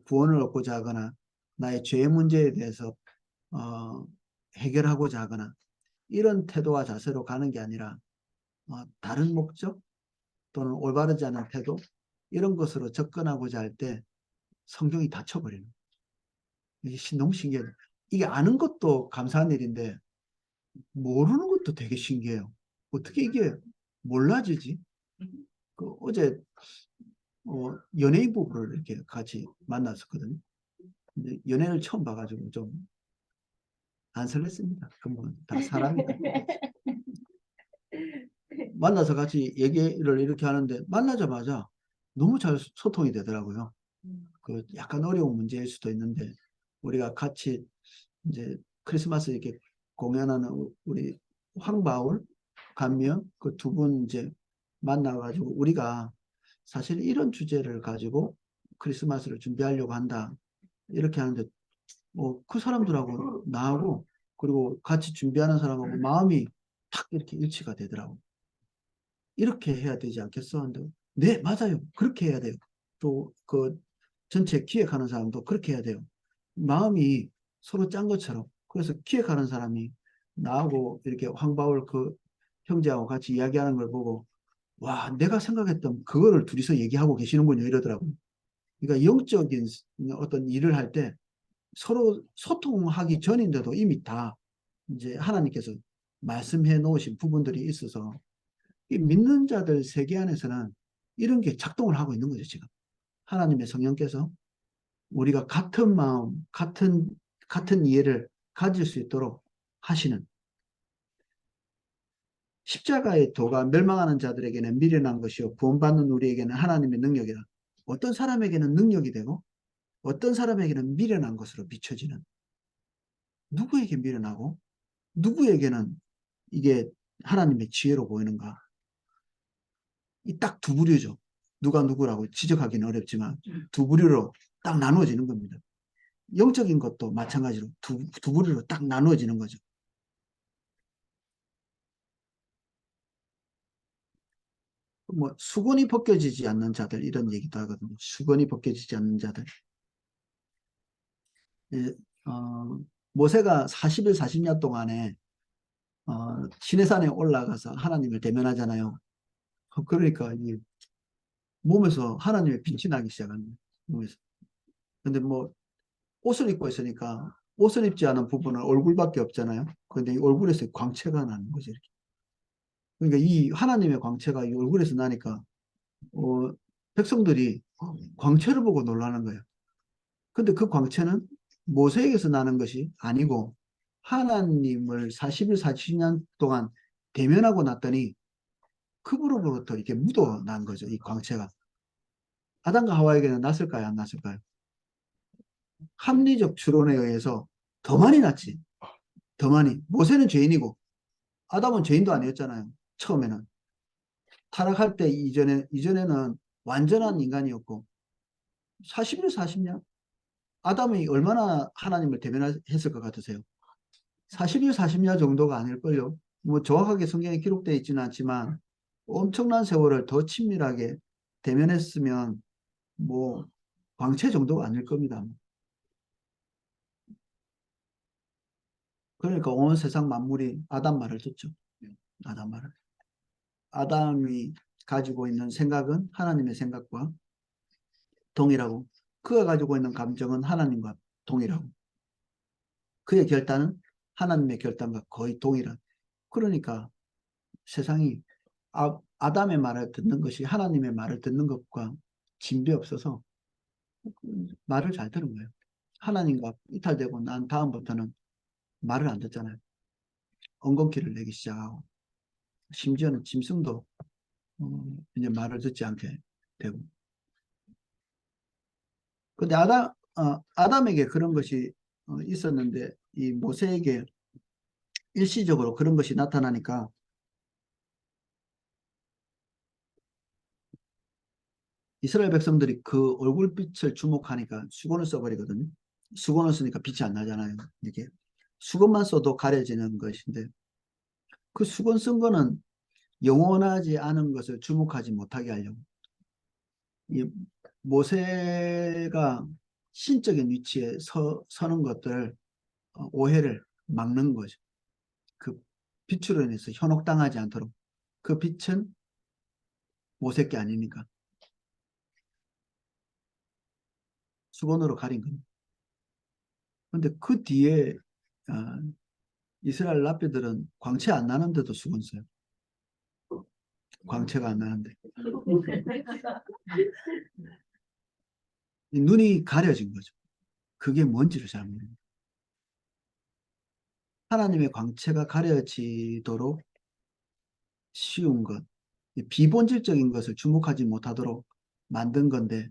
구원을 얻고자 하거나 나의 죄 문제에 대해서 해결하고자 하거나 이런 태도와 자세로 가는 게 아니라 다른 목적 또는 올바르지 않은 태도 이런 것으로 접근하고자 할 때 성경이 닫혀버리는 이게 너무 신기해요. 이게 아는 것도 감사한 일인데 모르는 것도 되게 신기해요. 어떻게 이게 몰라지지? 어제 연예인 부부를 이렇게 같이 만났었거든요. 근데 연예인을 처음 봐가지고 좀 안 설렜습니다. 그건 다 사람이다. 만나서 같이 얘기를 이렇게 하는데 만나자마자 너무 잘 소통이 되더라고요. 그 약간 어려운 문제일 수도 있는데 우리가 같이 이제 크리스마스 이렇게 공연하는 우리 황바울 감면 그 두 분 이제 만나가지고 우리가 사실 이런 주제를 가지고 크리스마스를 준비하려고 한다 이렇게 하는데 그 사람들하고 나하고 그리고 같이 준비하는 사람하고 마음이 탁 이렇게 일치가 되더라고. 이렇게 해야 되지 않겠어? 하는데 네 맞아요 그렇게 해야 돼요. 또 그 전체 기획하는 사람도 그렇게 해야 돼요. 마음이 서로 짠 것처럼. 그래서 기획하는 사람이 나하고 이렇게 황바울 그 형제하고 같이 이야기하는 걸 보고 와 내가 생각했던 그거를 둘이서 얘기하고 계시는군요 이러더라고요. 그러니까 영적인 어떤 일을 할 때 서로 소통하기 전인데도 이미 다 이제 하나님께서 말씀해 놓으신 부분들이 있어서 이 믿는 자들 세계 안에서는 이런 게 작동을 하고 있는 거죠, 지금. 하나님의 성령께서 우리가 같은 마음, 같은 이해를 가질 수 있도록 하시는 십자가의 도가 멸망하는 자들에게는 미련한 것이요 구원받는 우리에게는 하나님의 능력이라. 어떤 사람에게는 능력이 되고 어떤 사람에게는 미련한 것으로 비춰지는, 누구에게 미련하고 누구에게는 이게 하나님의 지혜로 보이는가. 이 딱 두 부류죠. 누가 누구라고 지적하기는 어렵지만 두 부류로 딱 나누어지는 겁니다. 영적인 것도 마찬가지로 두 부류로 딱 나누어지는 거죠. 뭐 수건이 벗겨지지 않는 자들 이런 얘기도 하거든요. 수건이 벗겨지지 않는 자들. 예, 모세가 40일 40년 동안에 시내산에 올라가서 하나님을 대면하잖아요. 그러니까 이 몸에서 하나님의 빛이 나기 시작합니다. 몸에서. 근데 뭐 옷을 입고 있으니까 옷을 입지 않은 부분은 얼굴밖에 없잖아요. 근데 이 얼굴에서 광채가 나는 거죠. 이렇게. 그러니까 이 하나님의 광채가 이 얼굴에서 나니까 백성들이 광채를 보고 놀라는 거예요. 근데 그 광채는 모세에게서 나는 것이 아니고 하나님을 40일 40년 동안 대면하고 났더니 그분으로부터 이렇게 묻어난 거죠. 이 광채가. 아담과 하와에게는 났을까요? 안 났을까요? 합리적 추론에 의해서 더 많이 났지. 더 많이. 모세는 죄인이고 아담은 죄인도 아니었잖아요. 처음에는. 타락할 때 이전에는 완전한 인간이었고 40일 40년? 아담이 얼마나 하나님을 대면했을 것 같으세요? 40일 40년 정도가 아닐걸요. 뭐 정확하게 성경에 기록되어 있지는 않지만 엄청난 세월을 더 친밀하게 대면했으면 뭐 광채 정도가 아닐 겁니다. 그러니까 온 세상 만물이 아담 말을 듣죠. 아담 말을. 아담이 가지고 있는 생각은 하나님의 생각과 동일하고 그가 가지고 있는 감정은 하나님과 동일하고 그의 결단은 하나님의 결단과 거의 동일한. 그러니까 세상이 아담의 말을 듣는 것이 하나님의 말을 듣는 것과 진배 없어서 말을 잘 들은 거예요. 하나님과 이탈되고 난 다음부터는 말을 안 듣잖아요. 엉겅퀴를 내기 시작하고 심지어는 짐승도 이제 말을 듣지 않게 되고. 근데 아담에게 그런 것이 있었는데 이 모세에게 일시적으로 그런 것이 나타나니까 이스라엘 백성들이 그 얼굴빛을 주목하니까 수건을 써버리거든요. 수건을 쓰니까 빛이 안 나잖아요. 이게 수건만 써도 가려지는 것인데 그 수건 쓴 거는 영원하지 않은 것을 주목하지 못하게 하려고. 이 모세가 신적인 위치에 서는 것들 오해를 막는 거죠. 그 빛으로 인해서 현혹당하지 않도록. 그 빛은 모세 게 아니니까 수건으로 가린 겁니다. 근데 그 뒤에 어, 이스라엘 랍비들은 광채 안 나는데도 수건 써요. 광채가 안 나는데. 눈이 가려진 거죠. 그게 뭔지를 잘 모릅니다. 하나님의 광채가 가려지도록 쉬운 것, 비본질적인 것을 주목하지 못하도록 만든 건데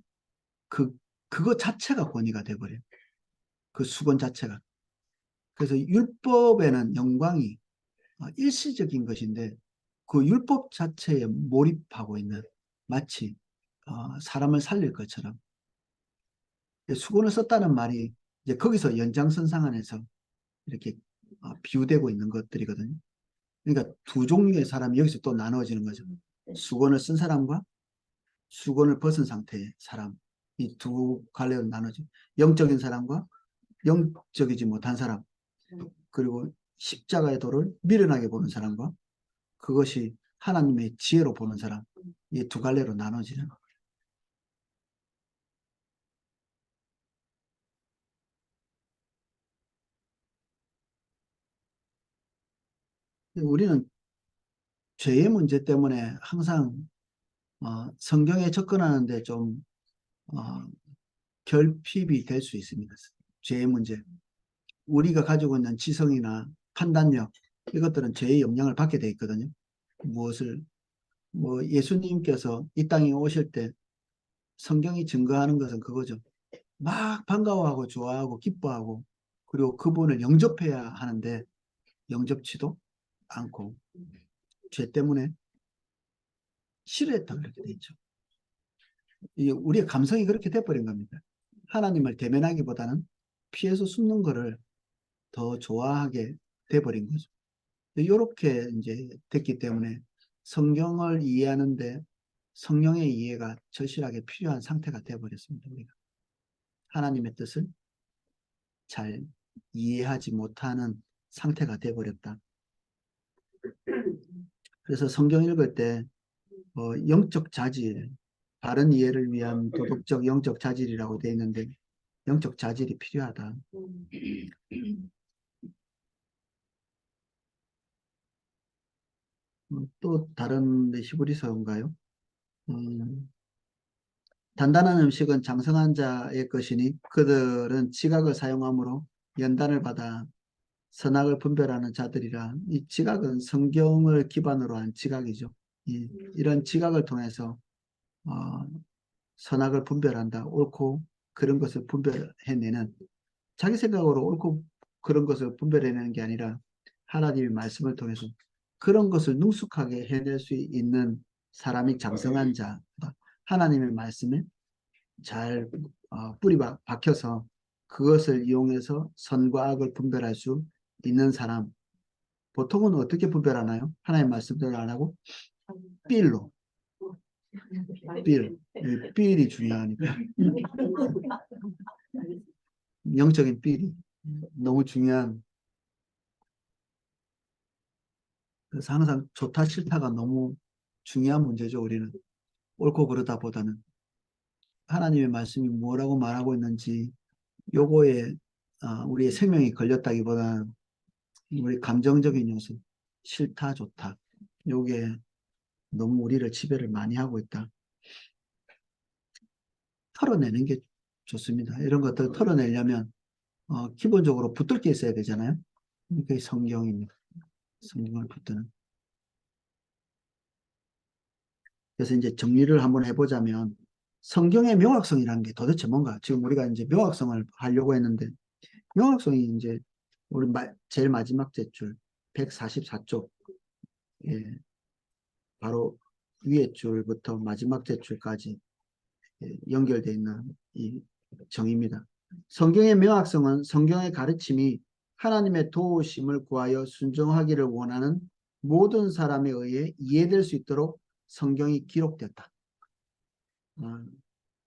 그 그거 자체가 권위가 돼버려요. 그 수건 자체가. 그래서 율법에는 영광이 일시적인 것인데 그 율법 자체에 몰입하고 있는 마치 사람을 살릴 것처럼 수건을 썼다는 말이 이제 거기서 연장선상 안에서 이렇게 비유되고 있는 것들이거든요. 그러니까 두 종류의 사람이 여기서 또 나누어지는 거죠. 수건을 쓴 사람과 수건을 벗은 상태의 사람. 이 두 갈래로 나누죠. 영적인 사람과 영적이지 못한 사람. 그리고 십자가의 도를 미련하게 보는 사람과 그것이 하나님의 지혜로 보는 사람. 이 두 갈래로 나눠지는. 우리는 죄의 문제 때문에 항상 성경에 접근하는데 좀 어, 결핍이 될 수 있습니다. 죄의 문제. 우리가 가지고 있는 지성이나 판단력 이것들은 죄의 영향을 받게 돼 있거든요. 무엇을 뭐 예수님께서 이 땅에 오실 때 성경이 증거하는 것은 그거죠. 막 반가워하고 좋아하고 기뻐하고 그리고 그분을 영접해야 하는데 영접치도 않고 죄 때문에 싫어했다 그렇게 돼 있죠. 우리의 감성이 그렇게 돼버린 겁니다. 하나님을 대면하기보다는 피해서 숨는 거를 더 좋아하게 돼버린 거죠. 이렇게 이제 됐기 때문에 성경을 이해하는데 성령의 이해가 절실하게 필요한 상태가 되어버렸습니다. 우리가 하나님의 뜻을 잘 이해하지 못하는 상태가 되어버렸다. 그래서 성경 읽을 때 영적 자질, 바른 이해를 위한 도덕적 영적 자질이라고 되어 있는데 영적 자질이 필요하다. 또 다른 히브리서인가요? 단단한 음식은 장성한 자의 것이니 그들은 지각을 사용함으로 연단을 받아 선악을 분별하는 자들이라. 이 지각은 성경을 기반으로 한 지각이죠. 이런 지각을 통해서 어, 선악을 분별한다. 옳고 그런 것을 분별해내는 자기 생각으로 옳고 그런 것을 분별해내는 게 아니라 하나님의 말씀을 통해서 그런 것을 능숙하게 해낼 수 있는 사람이 장성한 자다. 하나님의 말씀에 잘 뿌리 박혀서 그것을 이용해서 선과 악을 분별할 수 있는 사람. 보통은 어떻게 분별하나요? 하나님 말씀대로 안 하고 삘로. 삘. 삘이 중요하니까. 영적인 삘이 너무 중요한. 그래서 항상 좋다 싫다가 너무 중요한 문제죠. 우리는 옳고 그르다 보다는 하나님의 말씀이 뭐라고 말하고 있는지 요거에 우리의 생명이 걸렸다기보다는 우리 감정적인 요소 싫다 좋다 요게 너무 우리를 지배를 많이 하고 있다. 털어내는 게 좋습니다. 이런 것들 털어내려면 기본적으로 붙들 게 있어야 되잖아요. 그게 성경입니다. 성경을 붙드는. 그래서 이제 정리를 한번 해보자면 성경의 명확성이라는 게 도대체 뭔가 지금 우리가 이제 명확성을 하려고 했는데 명확성이 이제 우리 제일 마지막 제줄 144쪽 예, 바로 위에 줄부터 마지막 제줄까지 연결되어 있는 이 정의입니다. 성경의 명확성은 성경의 가르침이 하나님의 도우심을 구하여 순종하기를 원하는 모든 사람에 의해 이해될 수 있도록 성경이 기록됐다.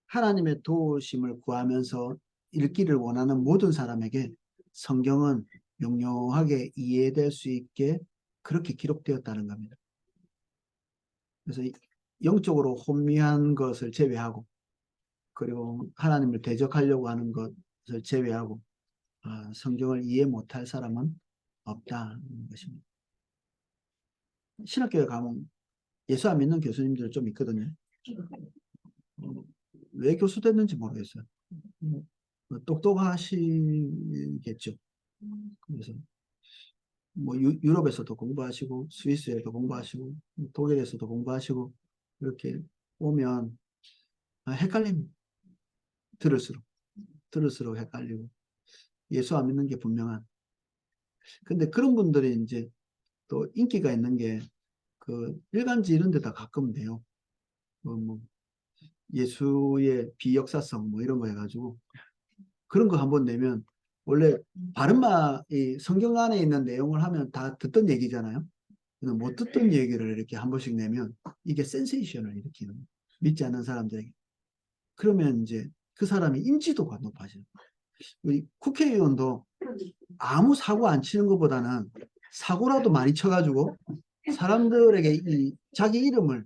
하나님의 도우심을 구하면서 읽기를 원하는 모든 사람에게 성경은 명료하게 이해될 수 있게 그렇게 기록되었다는 겁니다. 그래서 영적으로 혼미한 것을 제외하고 그리고 하나님을 대적하려고 하는 것을 제외하고 성경을 이해 못할 사람은 없다는 것입니다. 신학교에 가면 예수 안 믿는 교수님들 좀 있거든요. 왜 교수 됐는지 모르겠어요. 똑똑하시겠죠. 그래서 뭐 유럽에서도 공부하시고 스위스에도 공부하시고 독일에서도 공부하시고 이렇게 오면 헷갈립니다. 들을수록 헷갈리고 예수 안 믿는 게 분명한. 근데 그런 분들이 이제 또 인기가 있는 게 그 일간지 이런 데다 가끔 돼요. 뭐 예수의 비역사성 뭐 이런 거 해가지고 그런 거 한번 내면 원래 이 성경 안에 있는 내용을 하면 다 듣던 얘기잖아요. 못 듣던 얘기를 이렇게 한 번씩 내면 이게 센세이션을 일으키는 믿지 않는 사람들에게. 그러면 이제 그 사람이 인지도가 높아져요. 우리 국회의원도 아무 사고 안 치는 것보다는 사고라도 많이 쳐가지고 사람들에게 자기 이름을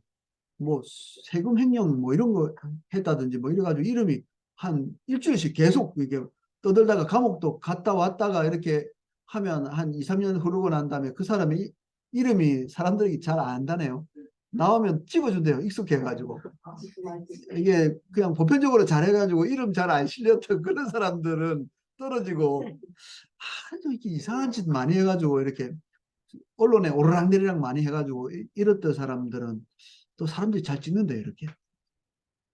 뭐 세금 횡령 뭐 이런 거 했다든지 뭐 이래가지고 이름이 한 일주일씩 계속 이게 떠들다가 감옥도 갔다 왔다가 이렇게 하면 한 2, 3년 흐르고 난 다음에 그 사람이 이름이 사람들이 잘 안 안다네요. 나오면 찍어준대요. 익숙해가지고. 이게 그냥 보편적으로 잘해가지고 이름 잘 안 실렸던 그런 사람들은 떨어지고 아주 이렇게 이상한 짓 많이 해가지고 이렇게 언론에 오르락내리락 많이 해가지고 이랬던 사람들은 또 사람들이 잘 찍는데 이렇게.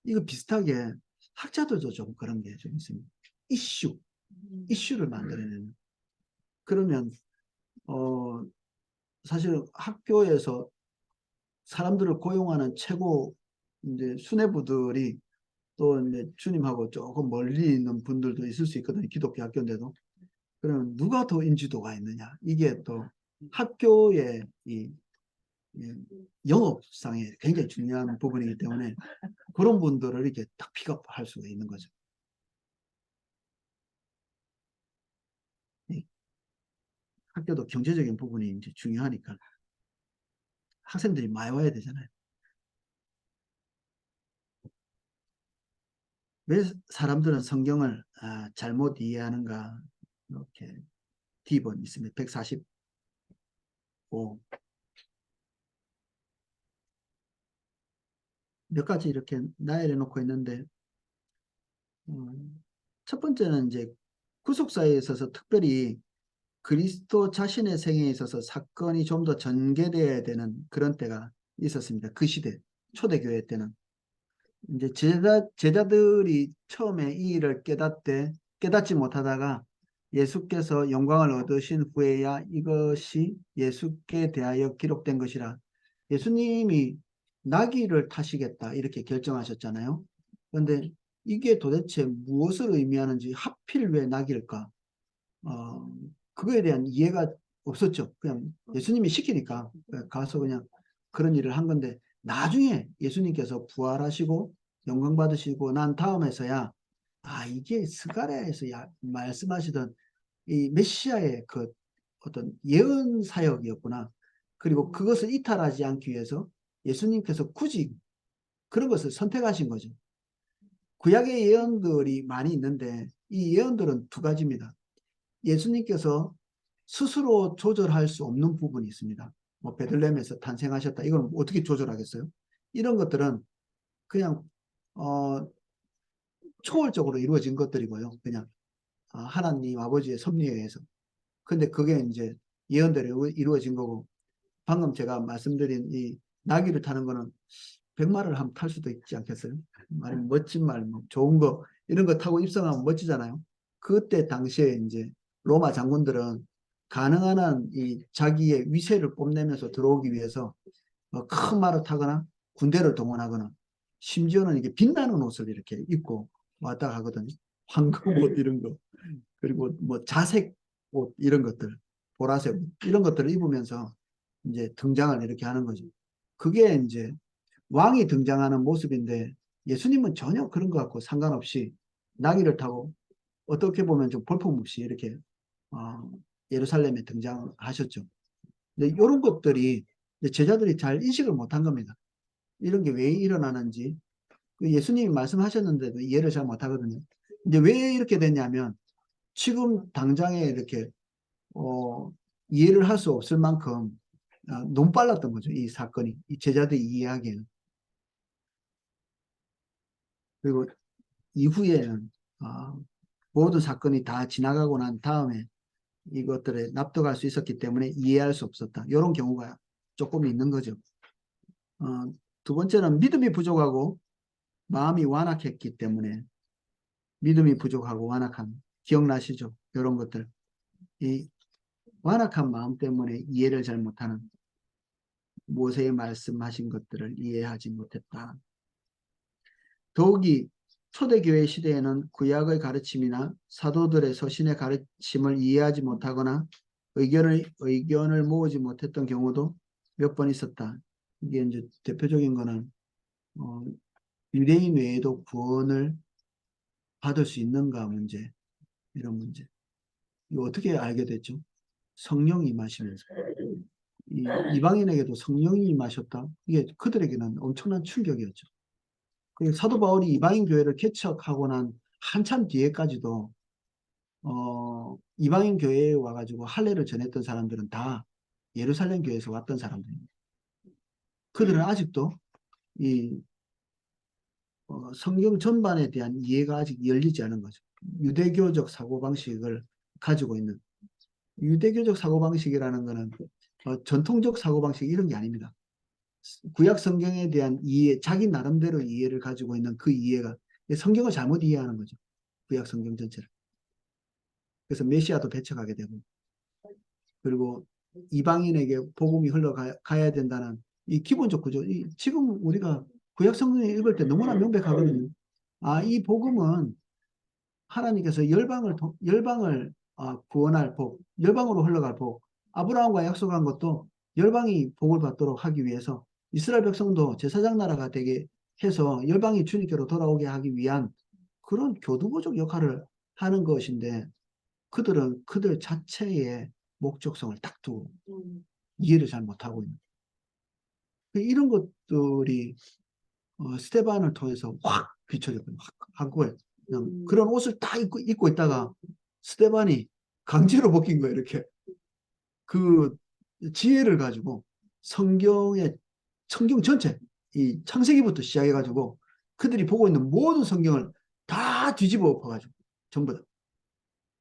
이거 비슷하게 학자들도 좀 그런 게 좀 있습니다. 이슈를 만들어내는. 그러면 사실 학교에서 사람들을 고용하는 최고 이제 수뇌부들이 또 이제 주님하고 조금 멀리 있는 분들도 있을 수 있거든요. 기독교 학교인데도. 그러면 누가 더 인지도가 있느냐? 이게 또 학교의 이 영업상에 굉장히 중요한 부분이기 때문에 그런 분들을 이렇게 딱 픽업할 수가 있는 거죠. 학교도 경제적인 부분이 이제 중요하니까 학생들이 많이 와야 되잖아요. 왜 사람들은 성경을 잘못 이해하는가? 이렇게 D번 있습니다. 145. 몇 가지 이렇게 나열해 놓고 있는데, 첫 번째는 이제 구속사에 있어서 특별히 그리스도 자신의 생애에 있어서 사건이 좀 더 전개되어야 되는 그런 때가 있었습니다. 그 시대, 초대교회 때는. 이제 제자들이 처음에 이 일을 깨닫지 못하다가 예수께서 영광을 얻으신 후에야 이것이 예수께 대하여 기록된 것이라. 예수님이 나귀를 타시겠다 이렇게 결정하셨잖아요. 그런데 이게 도대체 무엇을 의미하는지 하필 왜 나귀일까? 그거에 대한 이해가 없었죠. 그냥 예수님이 시키니까 가서 그냥 그런 일을 한 건데 나중에 예수님께서 부활하시고 영광 받으시고 난 다음에서야 이게 스가랴에서 말씀하시던 이 메시아의 그 어떤 예언 사역이었구나. 그리고 그것을 이탈하지 않기 위해서 예수님께서 굳이 그런 것을 선택하신 거죠. 구약의 예언들이 많이 있는데 이 예언들은 두 가지입니다. 예수님께서 스스로 조절할 수 없는 부분이 있습니다. 뭐 베들레헴에서 탄생하셨다. 이건 어떻게 조절하겠어요? 이런 것들은 그냥 초월적으로 이루어진 것들이고요. 그냥 하나님 아버지의 섭리에 의해서. 근데 그게 이제 예언대로 이루어진 거고 방금 제가 말씀드린 이 나귀를 타는 거는 백마를 한번 탈 수도 있지 않겠어요? 아니면 멋진 말, 뭐 좋은 거 이런 거 타고 입성하면 멋지잖아요. 그때 당시에 이제 로마 장군들은 가능한 한 이 자기의 위세를 뽐내면서 들어오기 위해서 큰 말을 타거나 군대를 동원하거나 심지어는 이게 빛나는 옷을 이렇게 입고 왔다 가거든요. 황금 옷 이런 거 그리고 뭐 자색 옷 이런 것들 보라색 옷 이런 것들을 입으면서 이제 등장을 이렇게 하는 거죠. 그게 이제 왕이 등장하는 모습인데 예수님은 전혀 그런 것 같고 상관없이 나귀를 타고 어떻게 보면 좀 볼품없이 이렇게 예루살렘에 등장하셨죠. 근데 이런 것들이 제자들이 잘 인식을 못한 겁니다. 이런 게 왜 일어나는지 예수님이 말씀하셨는데도 이해를 잘 못하거든요. 이제 왜 이렇게 됐냐면 지금 당장에 이렇게 이해를 할 수 없을 만큼 너무 빨랐던 거죠. 이 사건이 이 제자들이 이해하기에는. 그리고 이후에는 모든 사건이 다 지나가고 난 다음에 이것들에 납득할 수 있었기 때문에 이해할 수 없었다. 이런 경우가 조금 있는 거죠. 두 번째는 믿음이 부족하고 마음이 완악했기 때문에 믿음이 부족하고 완악한 기억나시죠? 이런 것들. 이 완악한 마음 때문에 이해를 잘 못하는 모세의 말씀하신 것들을 이해하지 못했다. 더욱이 초대교회 시대에는 구약의 가르침이나 사도들의 서신의 가르침을 이해하지 못하거나 의견을 모으지 못했던 경우도 몇 번 있었다. 이게 이제 대표적인 거는 유대인 외에도 구원을 받을 수 있는가 문제, 이런 문제. 이거 어떻게 알게 됐죠? 성령이 임하시면서. 이방인에게도 성령이 임하셨다. 이게 그들에게는 엄청난 충격이었죠. 그리고 사도 바울이 이방인 교회를 개척하고 난 한참 뒤에까지도 이방인 교회에 와가지고 할례를 전했던 사람들은 다 예루살렘 교회에서 왔던 사람들입니다. 그들은 아직도 이 성경 전반에 대한 이해가 아직 열리지 않은 거죠. 유대교적 사고방식을 가지고 있는, 유대교적 사고방식이라는 것은 전통적 사고방식 이런 게 아닙니다. 구약 성경에 대한 이해, 자기 나름대로 이해를 가지고 있는 그 이해가 성경을 잘못 이해하는 거죠. 구약 성경 전체를. 그래서 메시아도 배척하게 되고, 그리고 이방인에게 복음이 흘러가야 된다는 이 기본적 구조. 지금 우리가 구약 성경을 읽을 때 너무나 명백하거든요. 아, 이 복음은 하나님께서 열방을 구원할 복, 열방으로 흘러갈 복, 아브라함과 약속한 것도 열방이 복을 받도록 하기 위해서 이스라엘 백성도 제사장 나라가 되게 해서 열방이 주님께로 돌아오게 하기 위한 그런 교두보적 역할을 하는 것인데, 그들은 그들 자체의 목적성을 딱 두고 이해를 잘 못하고 있는 이런 것들이 스테반을 통해서 확 비춰졌거든요. 확 한꺼번에 그냥 그런 옷을 다 입고 있다가 스테반이 강제로 벗긴 거예요. 이렇게 그 지혜를 가지고 성경 전체 이 창세기부터 시작해가지고 그들이 보고 있는 모든 성경을 다 뒤집어 엎어가지고 전부 다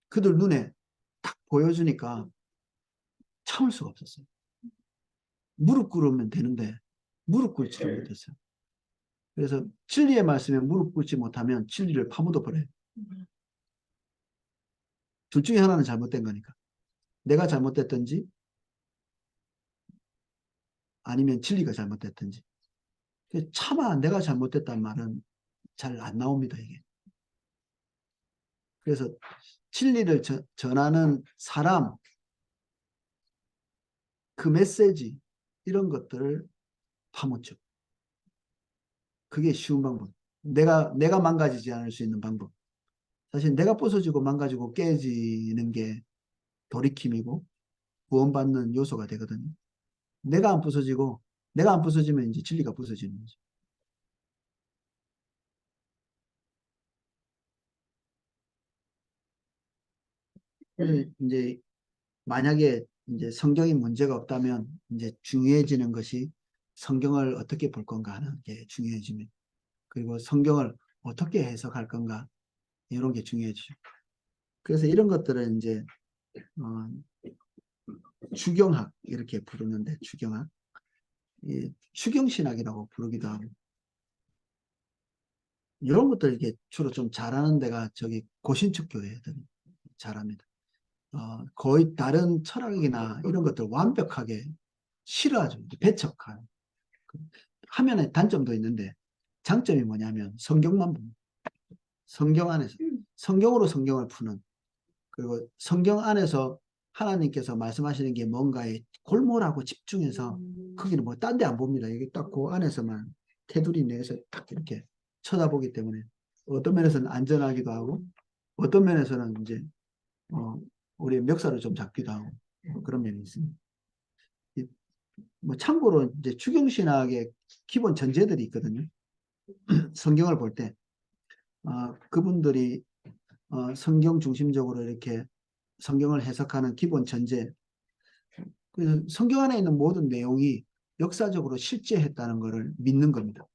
그들 눈에 딱 보여주니까 참을 수가 없었어요. 무릎 꿇으면 되는데 무릎 꿇지를 못했어요. 그래서 진리의 말씀에 무릎 꿇지 못하면 진리를 파묻어 버려요. 둘 중에 하나는 잘못된 거니까. 내가 잘못됐든지 아니면 진리가 잘못됐든지. 차마 내가 잘못됐단 말은 잘 안 나옵니다, 이게. 그래서 진리를 전하는 사람, 그 메시지, 이런 것들을 파묻죠. 그게 쉬운 방법. 내가 망가지지 않을 수 있는 방법. 사실 내가 부서지고 망가지고 깨지는 게 돌이킴이고 구원받는 요소가 되거든요. 내가 안 부서지고, 내가 안 부서지면 이제 진리가 부서지는 거죠. 그래서 이제 만약에 이제 성경이 문제가 없다면 이제 중요해지는 것이 성경을 어떻게 볼 건가 하는 게 중요해지면, 그리고 성경을 어떻게 해석할 건가 이런 게 중요해지죠. 그래서 이런 것들은 이제 어, 추경학 이렇게 부르는데, 추경학, 추경신학이라고 부르기도 하고, 이런 것들 이게 주로 좀 잘하는 데가 저기 고신축 교회들 잘합니다. 거의 다른 철학이나 이런 것들 완벽하게 싫어하죠. 배척하는. 화면에 단점도 있는데 장점이 뭐냐면 성경만 봅니다. 성경 안에서 성경으로 성경을 푸는, 그리고 성경 안에서 하나님께서 말씀하시는 게 뭔가에 골몰하고 집중해서 거기는 뭐 딴 데 안 봅니다. 여기 딱 그 안에서만 테두리 내에서 딱 이렇게 쳐다보기 때문에 어떤 면에서는 안전하기도 하고 어떤 면에서는 이제 우리의 멱살을 좀 잡기도 하고 그런 면이 있습니다. 뭐 참고로 이제 추경신학의 기본 전제들이 있거든요. 성경을 볼 때 그분들이 성경 중심적으로 이렇게 성경을 해석하는 기본 전제, 그래서 성경 안에 있는 모든 내용이 역사적으로 실제했다는 것을 믿는 겁니다.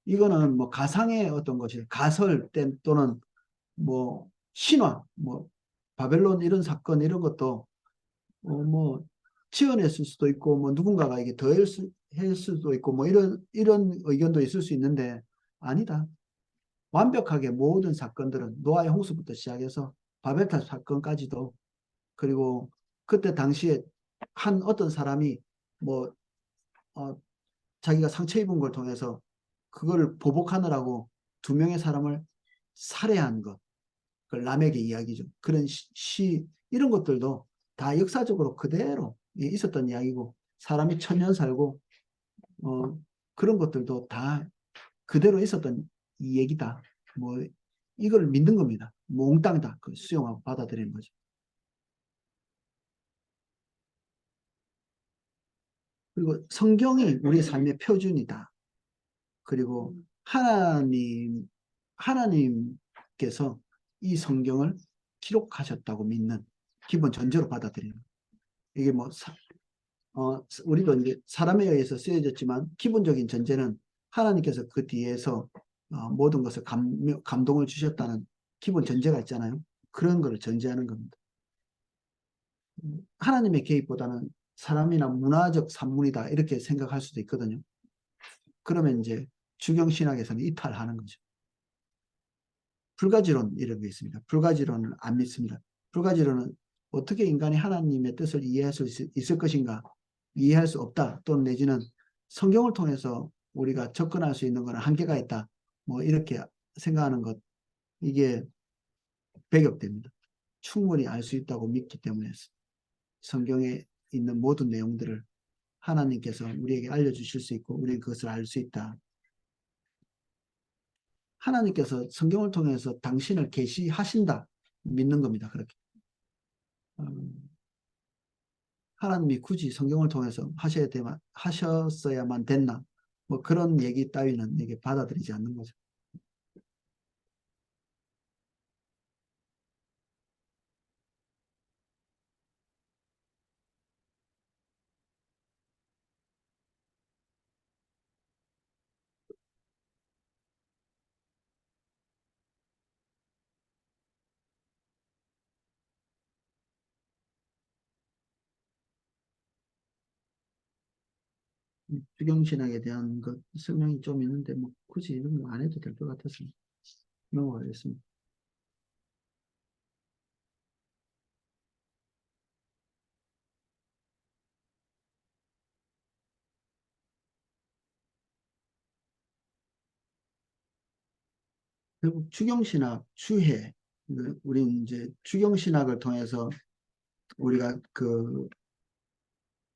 이거는 뭐 가상의 어떤 것이 가설 또는 뭐 신화, 뭐 바벨론 이런 사건 이런 것도 뭐 지어냈을 수도 있고 뭐 누군가가 이게 했을 수도 있고 뭐 이런 의견도 있을 수 있는데, 아니다. 완벽하게 모든 사건들은 노아의 홍수부터 시작해서 바벨탑 사건까지도, 그리고 그때 당시에 한 어떤 사람이 뭐 자기가 상처 입은 걸 통해서 그거를 보복하느라고 두 명의 사람을 살해한 것, 그 람에게 이야기죠. 그런 이런 것들도 다 역사적으로 그대로 있었던 이야기고, 사람이 천년 살고 그런 것들도 다 그대로 있었던 이 얘기다. 뭐 이걸 믿는 겁니다. 몽땅 다 수용하고 받아들이는 거죠. 그리고 성경이 우리 삶의 표준이다. 그리고 하나님께서 이 성경을 기록하셨다고 믿는 기본 전제로 받아들이는 거예요. 이게 뭐 우리도 이제 사람에 의해서 쓰여졌지만 기본적인 전제는 하나님께서 그 뒤에서 모든 것을 감동을 주셨다는 기본 전제가 있잖아요. 그런 거를 전제하는 겁니다. 하나님의 개입보다는 사람이나 문화적 산물이다 이렇게 생각할 수도 있거든요. 그러면 이제 주경신학에서는 이탈하는 거죠. 불가지론 이런 게 있습니다. 불가지론을 안 믿습니다. 불가지론은 어떻게 인간이 하나님의 뜻을 이해할 수 있을 것인가, 이해할 수 없다, 또는 내지는 성경을 통해서 우리가 접근할 수 있는 것은 한계가 있다, 뭐 이렇게 생각하는 것, 이게 배격됩니다. 충분히 알 수 있다고 믿기 때문에 성경에 있는 모든 내용들을 하나님께서 우리에게 알려주실 수 있고 우리는 그것을 알 수 있다. 하나님께서 성경을 통해서 당신을 계시하신다 믿는 겁니다. 그렇게 하나님이 굳이 성경을 통해서 하셨어야만 됐나 뭐 그런 얘기 따위는 이게 받아들이지 않는 거죠. 주경신학에 대한 것 설명이 좀 있는데 뭐 굳이 이런 거 안 해도 될 것 같아서 넘어가겠습니다. 결국 주경신학, 주해, 우리는 이제 주경신학을 통해서 우리가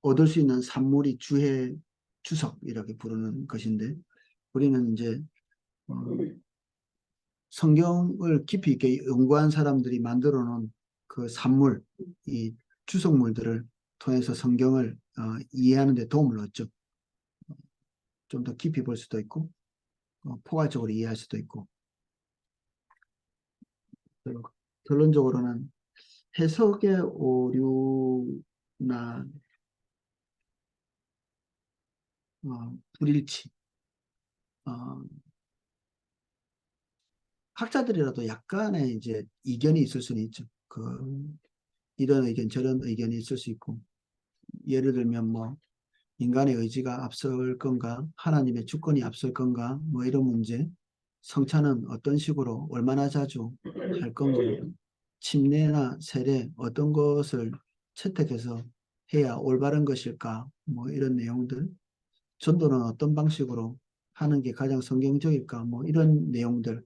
얻을 수 있는 산물이 주해, 주석 이렇게 부르는 것인데 우리는 이제 어, 성경을 깊이 있게 연구한 사람들이 만들어 놓은 그 산물, 이 주석물들을 통해서 성경을 이해하는 데 도움을 얻죠. 좀 더 깊이 볼 수도 있고 포괄적으로 이해할 수도 있고 결론적으로는 해석의 오류나 불일치 어, 학자들이라도 약간의 이제 이견이 있을 수는 있죠. 이런 의견 저런 의견이 있을 수 있고 예를 들면 뭐 인간의 의지가 앞설 건가 하나님의 주권이 앞설 건가 뭐 이런 문제 성찬은 어떤 식으로 얼마나 자주 할 건가 침례나 세례 어떤 것을 채택해서 해야 올바른 것일까 뭐 이런 내용들 전도는 어떤 방식으로 하는 게 가장 성경적일까 뭐 이런 내용들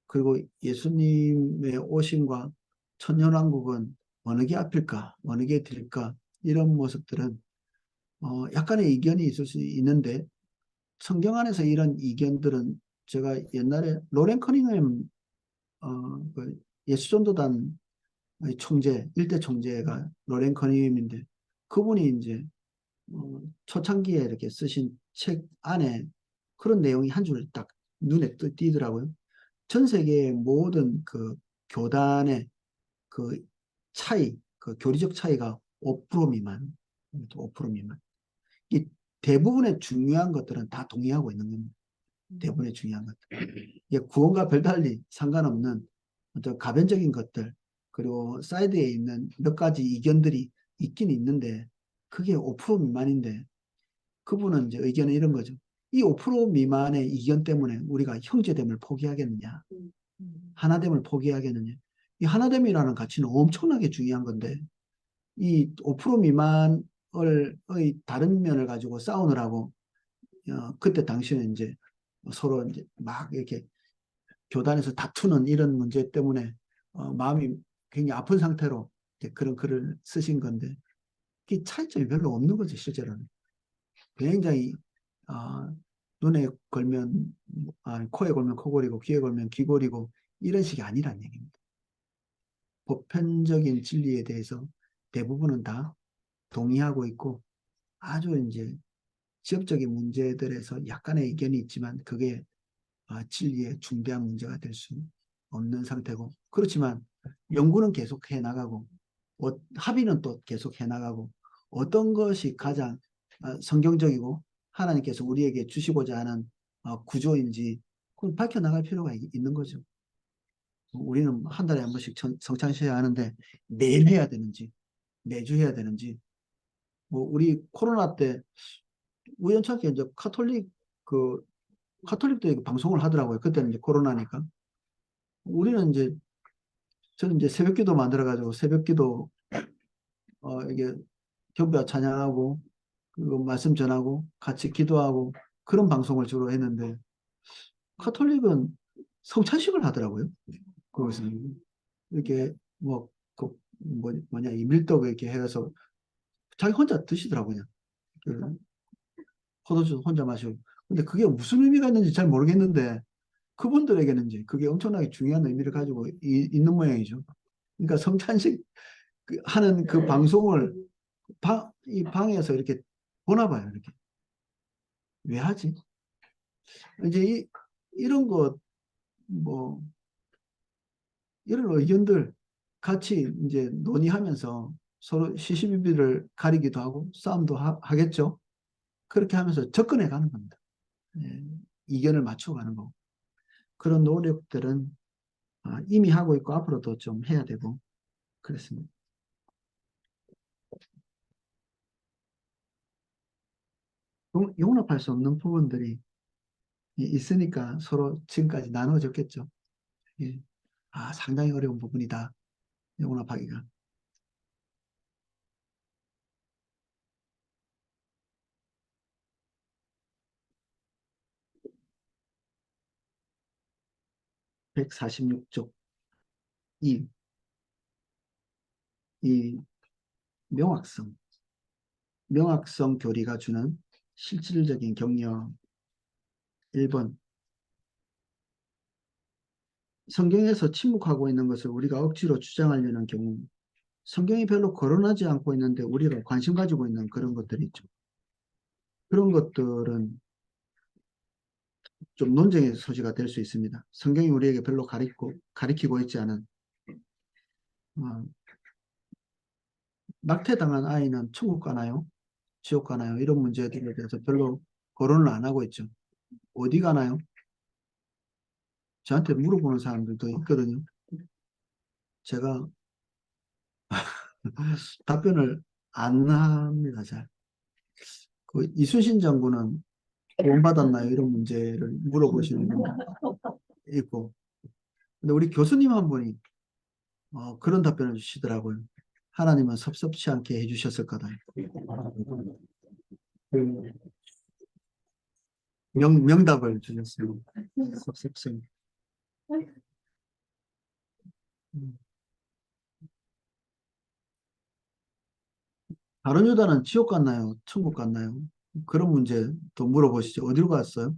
그리고 예수님의 오심과 천년왕국은 어느 게 앞일까 어느 게 뒤일까 이런 모습들은 약간의 이견이 있을 수 있는데 성경 안에서 이런 이견들은 제가 옛날에 로렌 커닝햄 그 예수전도단 총재 일대 총재가 로렌 커닝햄인데 그분이 이제 초창기에 이렇게 쓰신 책 안에 그런 내용이 한 줄 딱 눈에 띄더라고요. 전 세계의 모든 그 교단의 그 차이, 그 교리적 차이가 5% 미만, 5% 미만. 이 대부분의 중요한 것들은 다 동의하고 있는 겁니다. 대부분의 중요한 것들. 이게 구원과 별달리 상관없는 어떤 가변적인 것들, 그리고 사이드에 있는 몇 가지 이견들이 있긴 있는데, 그게 5% 미만인데, 그분은 이제 의견은 이런 거죠. 이 5% 미만의 이견 때문에 우리가 형제됨을 포기하겠느냐, 하나됨을 포기하겠느냐. 이 하나됨이라는 가치는 엄청나게 중요한 건데, 이 5% 미만의 다른 면을 가지고 싸우느라고 그때 당시는 이제 서로 이제 막 이렇게 교단에서 다투는 이런 문제 때문에 마음이 굉장히 아픈 상태로 그런 글을 쓰신 건데 이 차이점이 별로 없는 거죠 실제로는 굉장히 어, 눈에 걸면 코에 걸면 코골이고 귀에 걸면 귀골이고 이런 식이 아니란 얘기입니다. 보편적인 진리에 대해서 대부분은 다 동의하고 있고 아주 이제 지역적인 문제들에서 약간의 의견이 있지만 그게 진리의 중대한 문제가 될 수 없는 상태고 그렇지만 연구는 계속 해 나가고 합의는 또 계속 해 나가고 어떤 것이 가장 성경적이고 하나님께서 우리에게 주시고자 하는 구조인지 그걸 밝혀나갈 필요가 있는 거죠. 우리는 한 달에 한 번씩 성찬식을 하는데 매일 해야 되는지 매주 해야 되는지 뭐 우리 코로나 때 우연찮게 이제 카톨릭도 이렇게 방송을 하더라고요. 그때는 이제 코로나니까. 우리는 이제 저는 이제 새벽기도 만들어가지고 새벽기도 이게 경배와 찬양하고 그리고 말씀 전하고 같이 기도하고 그런 방송을 주로 했는데 카톨릭은 성찬식을 하더라고요. 거기서 이렇게 뭐냐 이 밀떡 이렇게 해서 자기 혼자 드시더라고요. 그 포도주 혼자 마시고. 근데 그게 무슨 의미가 있는지 잘 모르겠는데 그분들에게는 이제 그게 엄청나게 중요한 의미를 가지고 있는 모양이죠. 그러니까 성찬식 하는 그 방송을 이 방에서 이렇게 보나 봐요. 이렇게. 왜 하지? 이제 이런 것, 뭐, 이런 의견들 같이 이제 논의하면서 서로 시시비비를 가리기도 하고 싸움도 하겠죠. 그렇게 하면서 접근해 가는 겁니다. 예, 이견을 맞춰가는 거. 그런 노력들은 이미 하고 있고 앞으로도 좀 해야 되고 그렇습니다. 용납할 수 없는 부분들이 있으니까 서로 지금까지 나눠졌겠죠. 예. 상당히 어려운 부분이다. 용납하기가. 146쪽. 이 명확성. 명확성 교리가 주는 실질적인 격려. 1번. 성경에서 침묵하고 있는 것을 우리가 억지로 주장하려는 경우 성경이 별로 거론하지 않고 있는데 우리가 관심 가지고 있는 그런 것들이 있죠. 그런 것들은 좀 논쟁의 소지가 될 수 있습니다. 성경이 우리에게 별로 가리키고 있지 않은 어, 낙태당한 아이는 천국 가나요? 지옥 가나요? 이런 문제들에 대해서 별로 거론을 안 하고 있죠. 어디 가나요? 저한테 물어보는 사람들도 있거든요. 제가 답변을 안 합니다, 잘. 그 이순신 장군은 구원받았나요? 이런 문제를 물어보시는 분 있고. 근데 우리 교수님 한 분이 그런 답변을 주시더라고요. 하나님은 섭섭치 않게 해주셨을 거다. 그 명답을 주셨어요. 섭섭치. 음. 다른 유다는 지옥 갔나요? 천국 갔나요? 그런 문제 또 물어보시죠. 어디로 갔어요?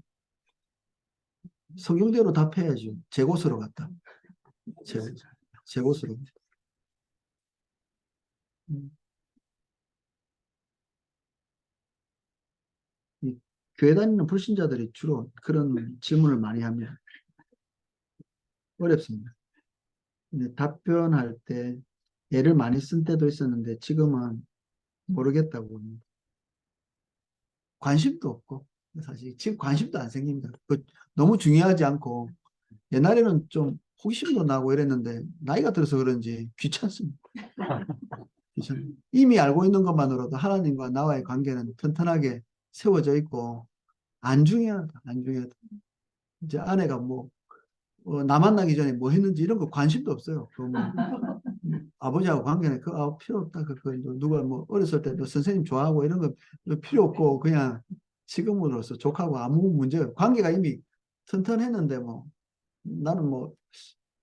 성경대로 답해야죠. 제 곳으로 갔다. 제, 제 곳으로. 음. 이 교회 다니는 불신자들이 주로 그런 질문을 많이 합니다. 어렵습니다. 근데 답변할 때 애를 많이 쓴 때도 있었는데 지금은 모르겠다고 합니다. 관심도 없고 사실 지금 관심도 안 생깁니다. 너무 중요하지 않고 옛날에는 좀 호기심도 나고 이랬는데 나이가 들어서 그런지 귀찮습니다. 이미 알고 있는 것만으로도 하나님과 나와의 관계는 튼튼하게 세워져 있고 안 중요하다. 안 중요하다. 이제 아내가 뭐 나 만나기 전에 뭐 했는지 이런 거 관심도 없어요. 그뭐 아버지하고 관계는 필요 없다. 누가 뭐 어렸을 때 너 선생님 좋아하고 이런 거 필요 없고 그냥 지금으로서 족하고 아무 문제 관계가 이미 튼튼했는데 뭐 나는 뭐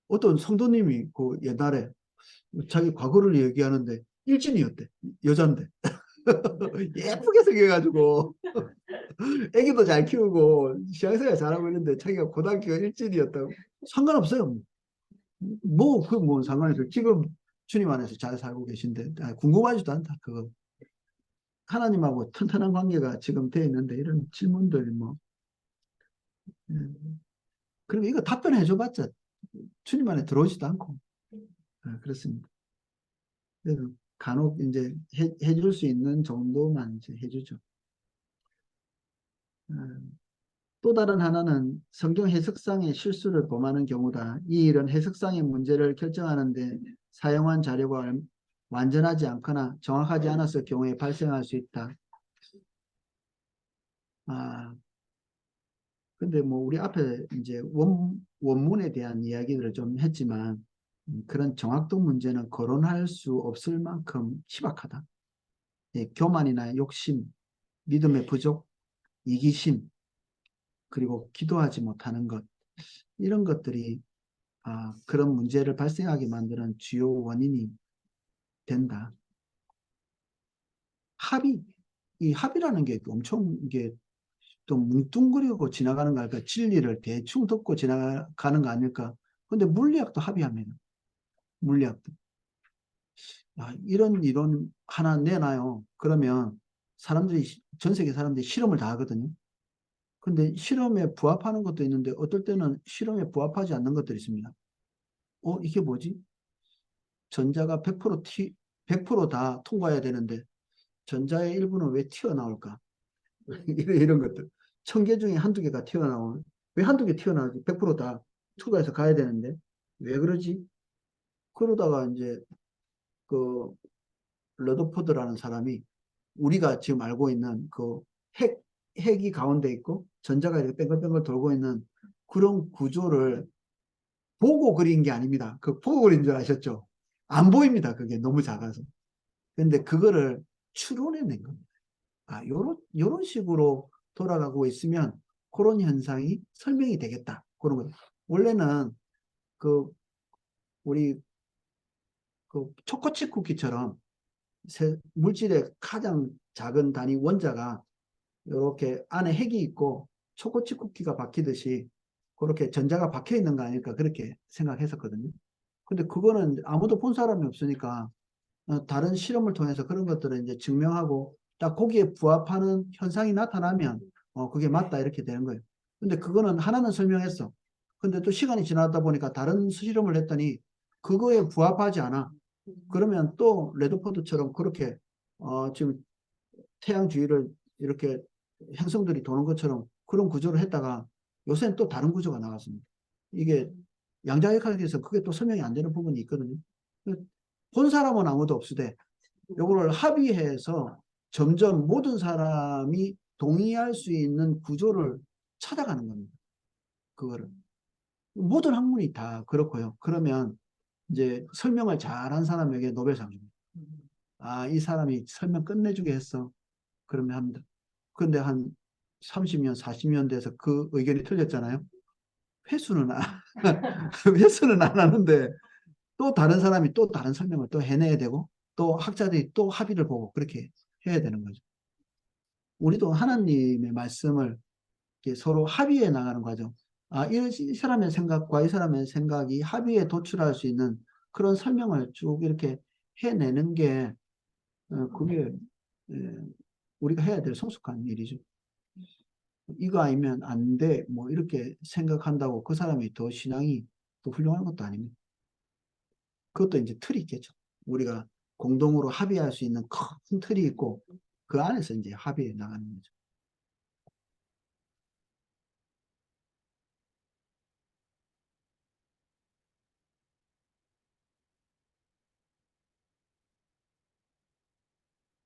어떤 성도님이 그 옛날에 자기 과거를 얘기하는데 일진이었대. 여잔데. 예쁘게 생겨가지고 애기도 잘 키우고 시향생활 잘하고 있는데 자기가 고등학교가 일진이었다고. 상관없어요. 뭐 상관이 없어요. 지금 주님 안에서 잘 살고 계신데 궁금하지도 않다. 그거 하나님하고 튼튼한 관계가 지금 돼 있는데 이런 질문들 뭐 그리고 이거 답변해 줘봤자 주님 안에 들어오지도 않고 그렇습니다. 그래서 간혹 이제 해줄 수 있는 정도만 이제 해주죠. 또 다른 하나는 성경 해석상의 실수를 범하는 경우다. 이 일은 해석상의 문제를 결정하는데 사용한 자료가 완전하지 않거나 정확하지 않았을 경우에 발생할 수 있다. 아, 근데 뭐 우리 앞에 이제 원문에 대한 이야기들을 좀 했지만 그런 정확도 문제는 거론할 수 없을 만큼 희박하다. 예, 교만이나 욕심, 믿음의 부족, 이기심, 그리고 기도하지 못하는 것, 이런 것들이 그런 문제를 발생하게 만드는 주요 원인이 된다. 합의, 이 합의라는 게 엄청 이게 또 뭉뚱그리고 지나가는 거 아닐까? 진리를 대충 듣고 지나가는 거 아닐까? 근데 물리학도 합의합니다. 물리학도. 이런 이론 하나 내놔요. 그러면 전 세계 사람들이 실험을 다 하거든요. 근데 실험에 부합하는 것도 있는데 어떨 때는 실험에 부합하지 않는 것들이 있습니다. 이게 뭐지? 전자가 100%다 통과해야 되는데 전자의 일부는 왜 튀어나올까? 이런 것들. 1000개 중에 한두 개가 튀어나오는. 왜 한두 개 튀어나오지? 100%다 통과해서 가야 되는데 왜 그러지? 그러다가 이제 그 러더포드라는 사람이 우리가 지금 알고 있는 그 핵이 가운데 있고 전자가 이렇게 뺑글뺑글 돌고 있는 그런 구조를 보고 그린 게 아닙니다. 그 보고 그린 줄 아셨죠? 안 보입니다. 그게 너무 작아서. 근데 그거를 추론해낸 겁니다. 요런 식으로 돌아가고 있으면 그런 현상이 설명이 되겠다. 그런 거예요. 원래는 그 우리 그 초코칩 쿠키처럼 물질의 가장 작은 단위 원자가 이렇게 안에 핵이 있고 초코칩 쿠키가 박히듯이 그렇게 전자가 박혀 있는 거 아닐까 그렇게 생각했었거든요. 근데 그거는 아무도 본 사람이 없으니까 다른 실험을 통해서 그런 것들을 이제 증명하고 딱 거기에 부합하는 현상이 나타나면 그게 맞다 이렇게 되는 거예요. 근데 그거는 하나는 설명했어. 근데 또 시간이 지나다 보니까 다른 실험을 했더니 그거에 부합하지 않아. 그러면 또 레드포드처럼 그렇게 지금 태양 주위를 이렇게 행성들이 도는 것처럼 그런 구조를 했다가 요새는 또 다른 구조가 나왔습니다. 이게 양자역학에서 그게 또 설명이 안 되는 부분이 있거든요. 본 사람은 아무도 없으되 요거를 합의해서 점점 모든 사람이 동의할 수 있는 구조를 찾아가는 겁니다. 그거를. 모든 학문이 다 그렇고요. 그러면 이제 설명을 잘한 사람에게 노벨상 줍니다. 이 사람이 설명 끝내주게 했어. 그러면 합니다. 근데 한 30년, 40년 돼서 그 의견이 틀렸잖아요. 회수는 회수는 안 하는데 또 다른 사람이 또 다른 설명을 또 해내야 되고 또 학자들이 또 합의를 보고 그렇게 해야 되는 거죠. 우리도 하나님의 말씀을 서로 합의해 나가는 과정. 이 사람의 생각과 이 사람의 생각이 합의에 도출할 수 있는 그런 설명을 쭉 이렇게 해내는 게 그게 에, 우리가 해야 될 성숙한 일이죠. 이거 아니면 안 돼. 뭐 이렇게 생각한다고 그 사람이 더 신앙이 더 훌륭한 것도 아닙니다. 그것도 이제 틀이 있겠죠. 우리가 공동으로 합의할 수 있는 큰 틀이 있고 그 안에서 이제 합의해 나가는 거죠.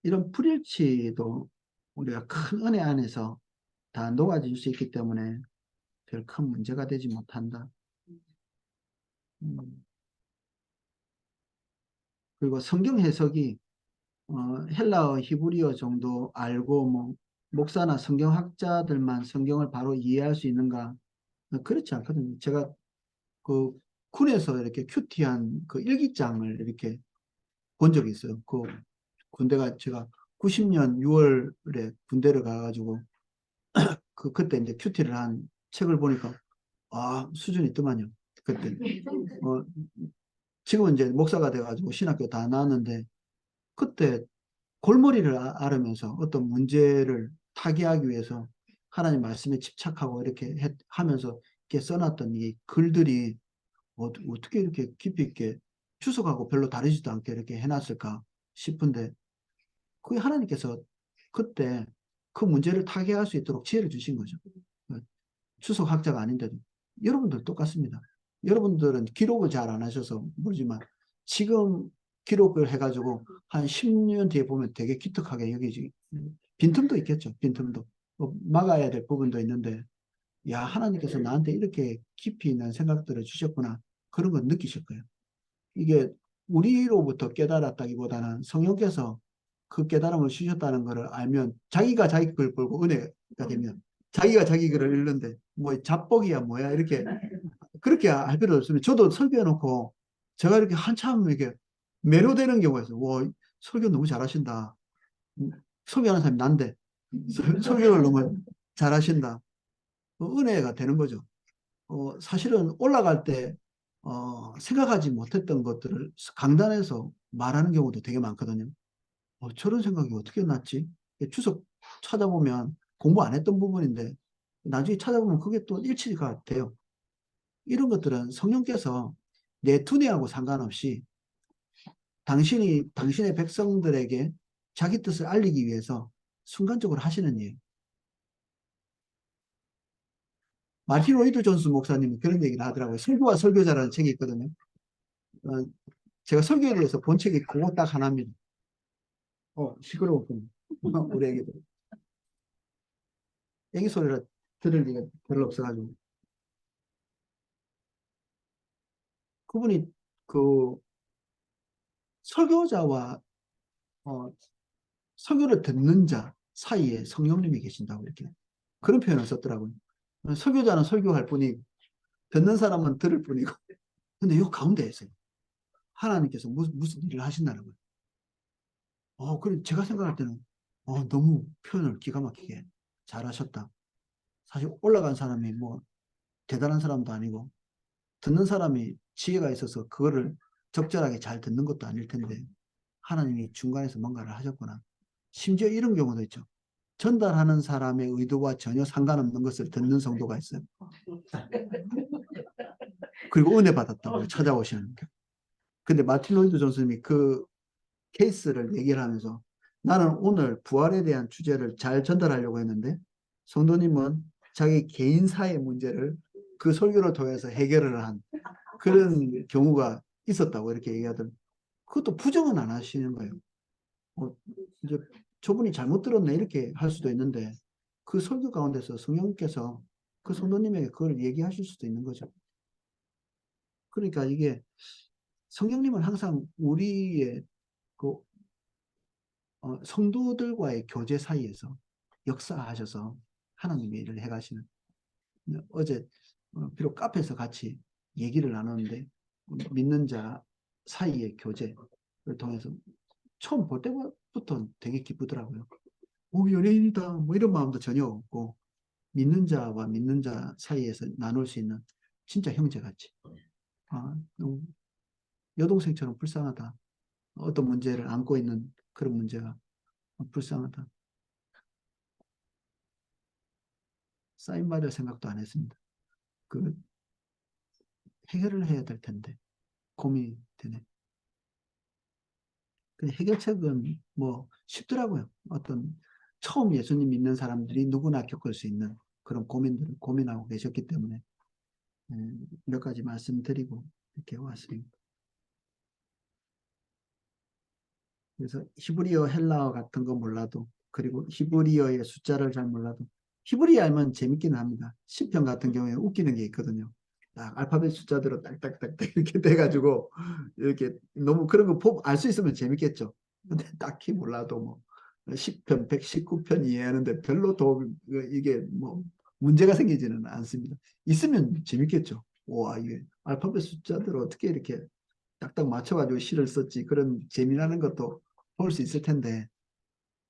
이런 불일치도 우리가 큰 은혜 안에서 다 녹아질 수 있기 때문에 별 큰 문제가 되지 못한다. 음, 그리고 성경 해석이 헬라어, 히브리어 정도 알고 뭐 목사나 성경학자들만 성경을 바로 이해할 수 있는가? 그렇지 않거든요. 제가 그 군에서 이렇게 큐티한 그 일기장을 이렇게 본 적이 있어요. 그 군대가 제가 90년 6월에 군대를 가가지고 그때 이제 큐티를 한 책을 보니까 수준이 있더만요. 그때 지금은 이제 목사가 돼가지고 신학교 다 나왔는데 그때 골머리를 앓으면서 어떤 문제를 타개하기 위해서 하나님 말씀에 집착하고 이렇게 하면서 이렇게 써놨던 이 글들이 어떻게 이렇게 깊이 있게 추석하고 별로 다르지도 않게 이렇게 해놨을까 싶은데 그게 하나님께서 그때 그 문제를 타개할 수 있도록 지혜를 주신 거죠. 추석학자가 아닌데도 여러분들 똑같습니다. 여러분들은 기록을 잘 안 하셔서 모르지만 지금 기록을 해가지고 한 10년 뒤에 보면 되게 기특하게 여기지. 빈틈도 있겠죠. 빈틈도. 막아야 될 부분도 있는데 야 하나님께서 나한테 이렇게 깊이 있는 생각들을 주셨구나. 그런 걸 느끼실 거예요. 이게 우리로부터 깨달았다기보다는 성령께서 그 깨달음을 주셨다는 것을 알면 자기가 자기 걸 걸고 은혜가 되면 자기가 자기 글을 읽는데 뭐 잡복이야 뭐야 이렇게 그렇게 할 필요 없으면 저도 설교해 놓고 제가 이렇게 한참 이렇게 매료되는 경우가 있어요. 와, 설교 너무 잘하신다. 설교하는 사람이 난데 설교를 너무 잘하신다. 은혜가 되는 거죠. 사실은 올라갈 때 생각하지 못했던 것들을 강단에서 말하는 경우도 되게 많거든요. 저런 생각이 어떻게 났지? 추석 찾아보면 공부 안 했던 부분인데 나중에 찾아보면 그게 또 일치가 돼요. 이런 것들은 성령께서 내 두뇌하고 상관없이 당신의 백성들에게 자기 뜻을 알리기 위해서 순간적으로 하시는 일. 마틴 로이드 존스 목사님이 그런 얘기를 하더라고요. 설교와 설교자라는 책이 있거든요. 어, 제가 설교에 대해서 본 책이 그거 딱 하나입니다. 시끄러웠군요. 우리 애기들. 애기 소리를 들을 리가 별로 없어가지고. 그분이 그 설교자와 어, 설교를 듣는 자 사이에 성령님이 계신다고 이렇게 그런 표현을 썼더라고요. 설교자는 설교할 뿐이고 듣는 사람은 들을 뿐이고 근데 이 가운데에 있어요. 하나님께서 무슨 일을 하신다는 거예요. 그래 제가 생각할 때는 너무 표현을 기가 막히게 잘하셨다. 사실 올라간 사람이 뭐 대단한 사람도 아니고 듣는 사람이 지혜가 있어서 그거를 적절하게 잘 듣는 것도 아닐 텐데 하나님이 중간에서 뭔가를 하셨구나. 심지어 이런 경우도 있죠. 전달하는 사람의 의도와 전혀 상관없는 것을 듣는 성도가 있어요. 그리고 은혜 받았다고 찾아오시는 게. 근데 마틴 로이드 존슨이 그 케이스를 얘기를 하면서 나는 오늘 부활에 대한 주제를 잘 전달하려고 했는데 성도님은 자기 개인사의 문제를 그 설교를 통해서 해결을 한 그런 경우가 있었다고 이렇게 얘기하더라고요. 그것도 부정은 안 하시는 거예요. 이제 저분이 잘못 들었네 이렇게 할 수도 있는데 그 설교 가운데서 성령께서 그 성도님에게 그걸 얘기하실 수도 있는 거죠. 그러니까 이게 성령님은 항상 우리의 그 성도들과의 교제 사이에서 역사하셔서 하나님의 일을 해가시는 어제 비록 카페에서 같이 얘기를 나눴는데 믿는 자 사이의 교제를 통해서 처음 볼 때부터 되게 기쁘더라고요. 오, 연예인이다. 뭐 이런 마음도 전혀 없고 믿는 자와 믿는 자 사이에서 나눌 수 있는 진짜 형제같이 너무 여동생처럼 불쌍하다. 어떤 문제를 안고 있는 그런 문제가 불쌍하다. 사인받을 생각도 안 했습니다. 그 해결을 해야 될 텐데 고민이 되네. 근데 해결책은 뭐 쉽더라고요. 어떤 처음 예수님 믿는 사람들이 누구나 겪을 수 있는 그런 고민들을 고민하고 계셨기 때문에 몇 가지 말씀드리고 이렇게 왔습니다. 그래서 히브리어, 헬라어 같은 거 몰라도 그리고 히브리어의 숫자를 잘 몰라도 히브리어 알면 재밌긴 합니다. 시편 같은 경우에 웃기는 게 있거든요. 딱 알파벳 숫자대로 딱딱딱딱 이렇게 돼가지고 이렇게 너무 그런 거 알 수 있으면 재밌겠죠. 근데 딱히 몰라도 뭐 10편, 119편 이해하는데 별로 이게 뭐 문제가 생기지는 않습니다. 있으면 재밌겠죠. 와, 이게 알파벳 숫자대로 어떻게 이렇게 딱딱 맞춰가지고 시를 썼지 그런 재미나는 것도 볼 수 있을 텐데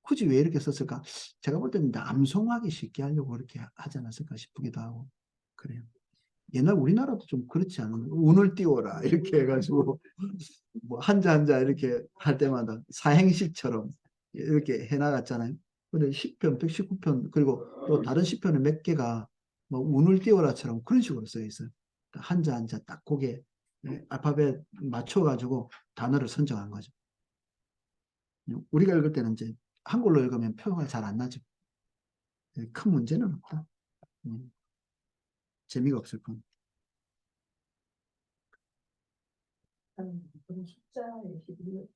굳이 왜 이렇게 썼을까? 제가 볼 때는 남송하기 쉽게 하려고 그렇게 하지 않았을까 싶기도 하고 그래요. 옛날 우리나라도 좀 그렇지 않은 운을 띄워라 이렇게 해가지고 뭐 한자 한자 이렇게 할 때마다 사행시처럼 이렇게 해나갔잖아요. 근데 10편, 119편 그리고 또 다른 시편의 몇 개가 뭐 운을 띄워라처럼 그런 식으로 써 있어요. 한자 한자 딱 고개 알파벳 맞춰가지고 단어를 선정한 거죠. 우리가 읽을 때는 이제 한글로 읽으면 표현이 잘 안 나죠. 큰 문제는 없다. 재미가 없을 뿐. 그런 숫자의 시비를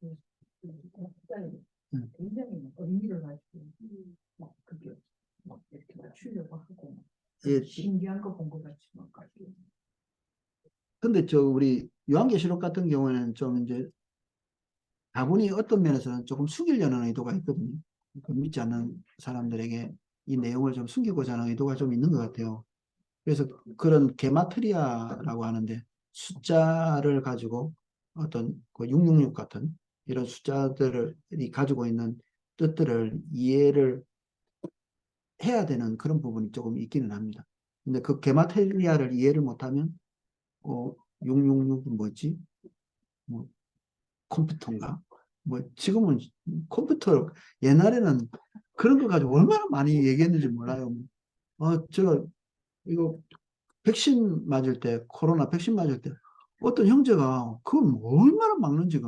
숫자에 음. 굉장히 의미를 가지고 막 그게 막 이렇게 맞추려고 하고 예. 신기한 거 본 것 같지만 가지고 근데 우리 요한계시록 같은 경우에는 좀 이제 다분히 어떤 면에서는 조금 숨기려는 의도가 있거든요. 그 믿지 않는 사람들에게 이 내용을 좀 숨기고자 하는 의도가 좀 있는 것 같아요. 그래서 그런 게마트리아라고 하는데 숫자를 가지고 어떤 그 666 같은 이런 숫자들이 가지고 있는 뜻들을 이해를 해야 되는 그런 부분이 조금 있기는 합니다. 근데 그 게마트리아를 이해를 못하면 666이 뭐지? 뭐 컴퓨터인가? 뭐 지금은 컴퓨터 옛날에는 그런 거 가지고 얼마나 많이 얘기했는지 몰라요. 제가 이거 백신 맞을 때 코로나 백신 맞을 때 어떤 형제가 그건 얼마나 막는지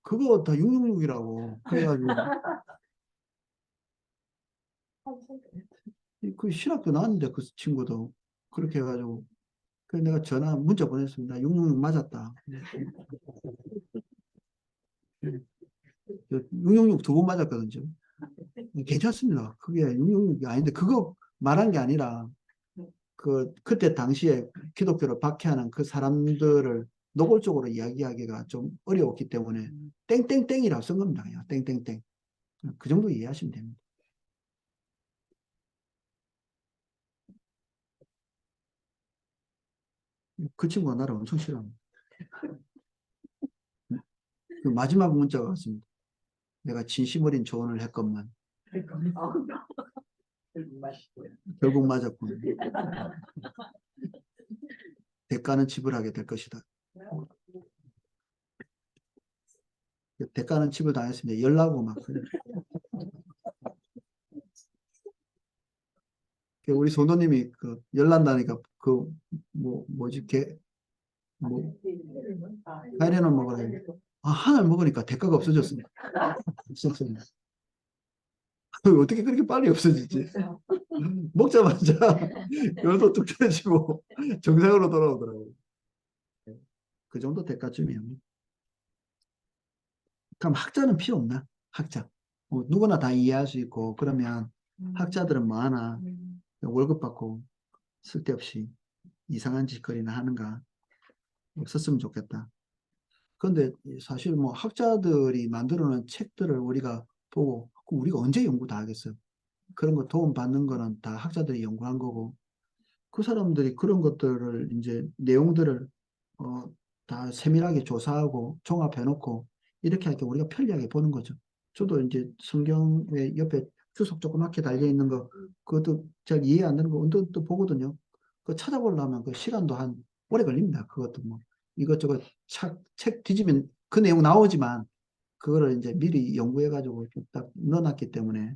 그거 다 666이라고 그래가지고 그 신학교 나왔는데 그 친구도 그렇게 해가지고 그래서 내가 문자 보냈습니다. 666 맞았다. 666 두 번 맞았거든요. 지금. 괜찮습니다. 그게 666이 아닌데 그거 말한 게 아니라 그때 당시에 기독교를 박해하는 그 사람들을 노골적으로 이야기하기가 좀 어려웠기 때문에 땡땡땡이라고 쓴 겁니다. 그냥 땡땡땡. 그 정도 이해하시면 됩니다. 그 친구가 나를 엄청 싫어합니다. 그 마지막 문자가 왔습니다. 내가 진심 어린 조언을 했건만 결국 맞았군. 대가는 지불하게 될 것이다. 대가는 지불 당했습니다. 열나고 막. 우리 손도님이 열난다니까 뭐지 가래는 먹으라. 하나를 먹으니까 대가가 없어졌습니다. 어떻게 그렇게 빨리 없어지지? 먹자마자 열도 뚝 떨어지고 정상으로 돌아오더라고요. 그 정도 대가쯤이에요. 그럼 학자는 필요 없나? 학자. 누구나 다 이해할 수 있고 그러면 학자들은 뭐 하나 월급 받고 쓸데없이 이상한 짓거리나 하는가 없었으면 좋겠다. 그런데 사실 뭐 학자들이 만들어놓은 책들을 우리가 보고 우리가 언제 연구 다 하겠어요? 그런 거 도움 받는 거는 다 학자들이 연구한 거고 그 사람들이 그런 것들을 이제 내용들을 어, 다 세밀하게 조사하고 종합해놓고 이렇게 하니까 우리가 편리하게 보는 거죠. 저도 이제 성경에 옆에 주석 조그맣게 달려 있는 거 그것도 잘 이해 안 되는 거 언뜻 보거든요. 그 찾아보려면 그 시간도 한 오래 걸립니다. 그것도 뭐 이것저것 책 뒤지면 그 내용 나오지만 그거를 이제 미리 연구해가지고 딱 넣어놨기 때문에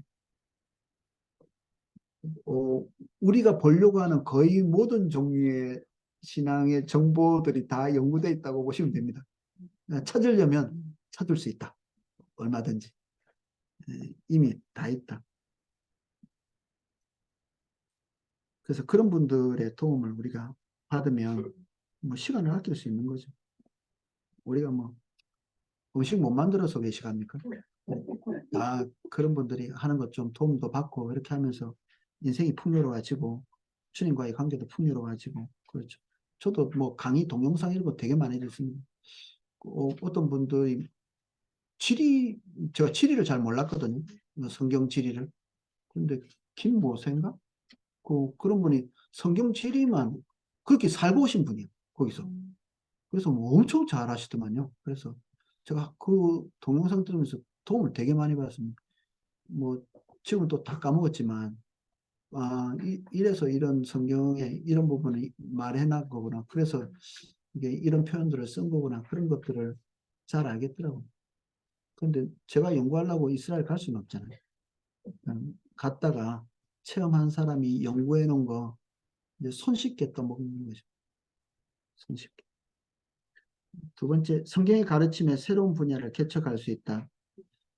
어, 우리가 보려고 하는 거의 모든 종류의 신앙의 정보들이 다 연구되어 있다고 보시면 됩니다. 찾으려면 찾을 수 있다. 얼마든지. 이미 다 있다. 그래서 그런 분들의 도움을 우리가 받으면 뭐 시간을 아낄 수 있는 거죠. 우리가 뭐 음식 못 만들어서 외식합니까? 다 그런 분들이 하는 것 좀 도움도 받고 이렇게 하면서 인생이 풍요로워지고 주님과의 관계도 풍요로워지고 그렇죠. 저도 뭐 강의 동영상 이런 거 되게 많이 듣습니다. 어떤 분들이 제가 지리를 잘 몰랐거든요. 성경 지리를. 근데 김모세인가? 그런 분이 성경 지리만 그렇게 살고 오신 분이에요. 거기서. 그래서 뭐 엄청 잘 하시더만요. 그래서 제가 그 동영상 들으면서 도움을 되게 많이 받았습니다. 뭐 지금 또 다 까먹었지만 이래서 이런 성경에 이런 부분을 말해놨 거구나. 그래서 이게 이런 표현들을 쓴 거구나. 그런 것들을 잘 알겠더라고요. 근데 제가 연구하려고 이스라엘 갈 수는 없잖아요. 갔다가 체험한 사람이 연구해 놓은 거 이제 손쉽게 떠먹는 거죠. 손쉽게. 두 번째, 성경의 가르침에 새로운 분야를 개척할 수 있다.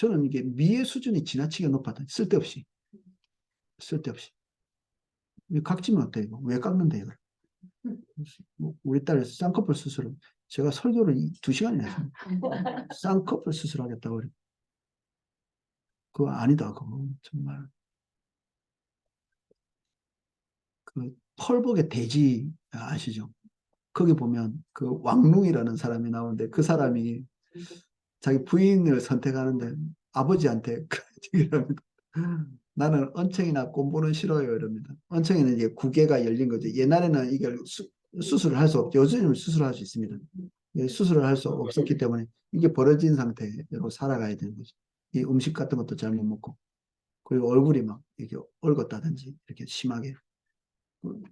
저는 이게 미의 수준이 지나치게 높았다. 쓸데없이. 이 각지면 어때, 이거? 왜 깎는데, 이걸? 뭐 우리 딸 쌍꺼풀 수술을 제가 설교를 2시간이나 했습니다. 쌍꺼풀 수술하겠다고 그래. 그거 아니다, 그거. 정말. 그 펄복의 돼지 아시죠? 거기 보면 그 왕룽이라는 사람이 나오는데 그 사람이 자기 부인을 선택하는데 아버지한테 그 얘기를 합니다. 나는 언챙이나 꼼보는 싫어요 이럽니다. 언챙이는 이제 구개가 열린 거죠. 옛날에는 이걸 수술을 할 수 없죠. 요즘은 수술을 할 수 있습니다. 수술을 할 수 없었기 때문에 이게 벌어진 상태로 살아가야 되는 거죠. 이 음식 같은 것도 잘 못 먹고 그리고 얼굴이 막 이렇게 얼었다든지 이렇게 심하게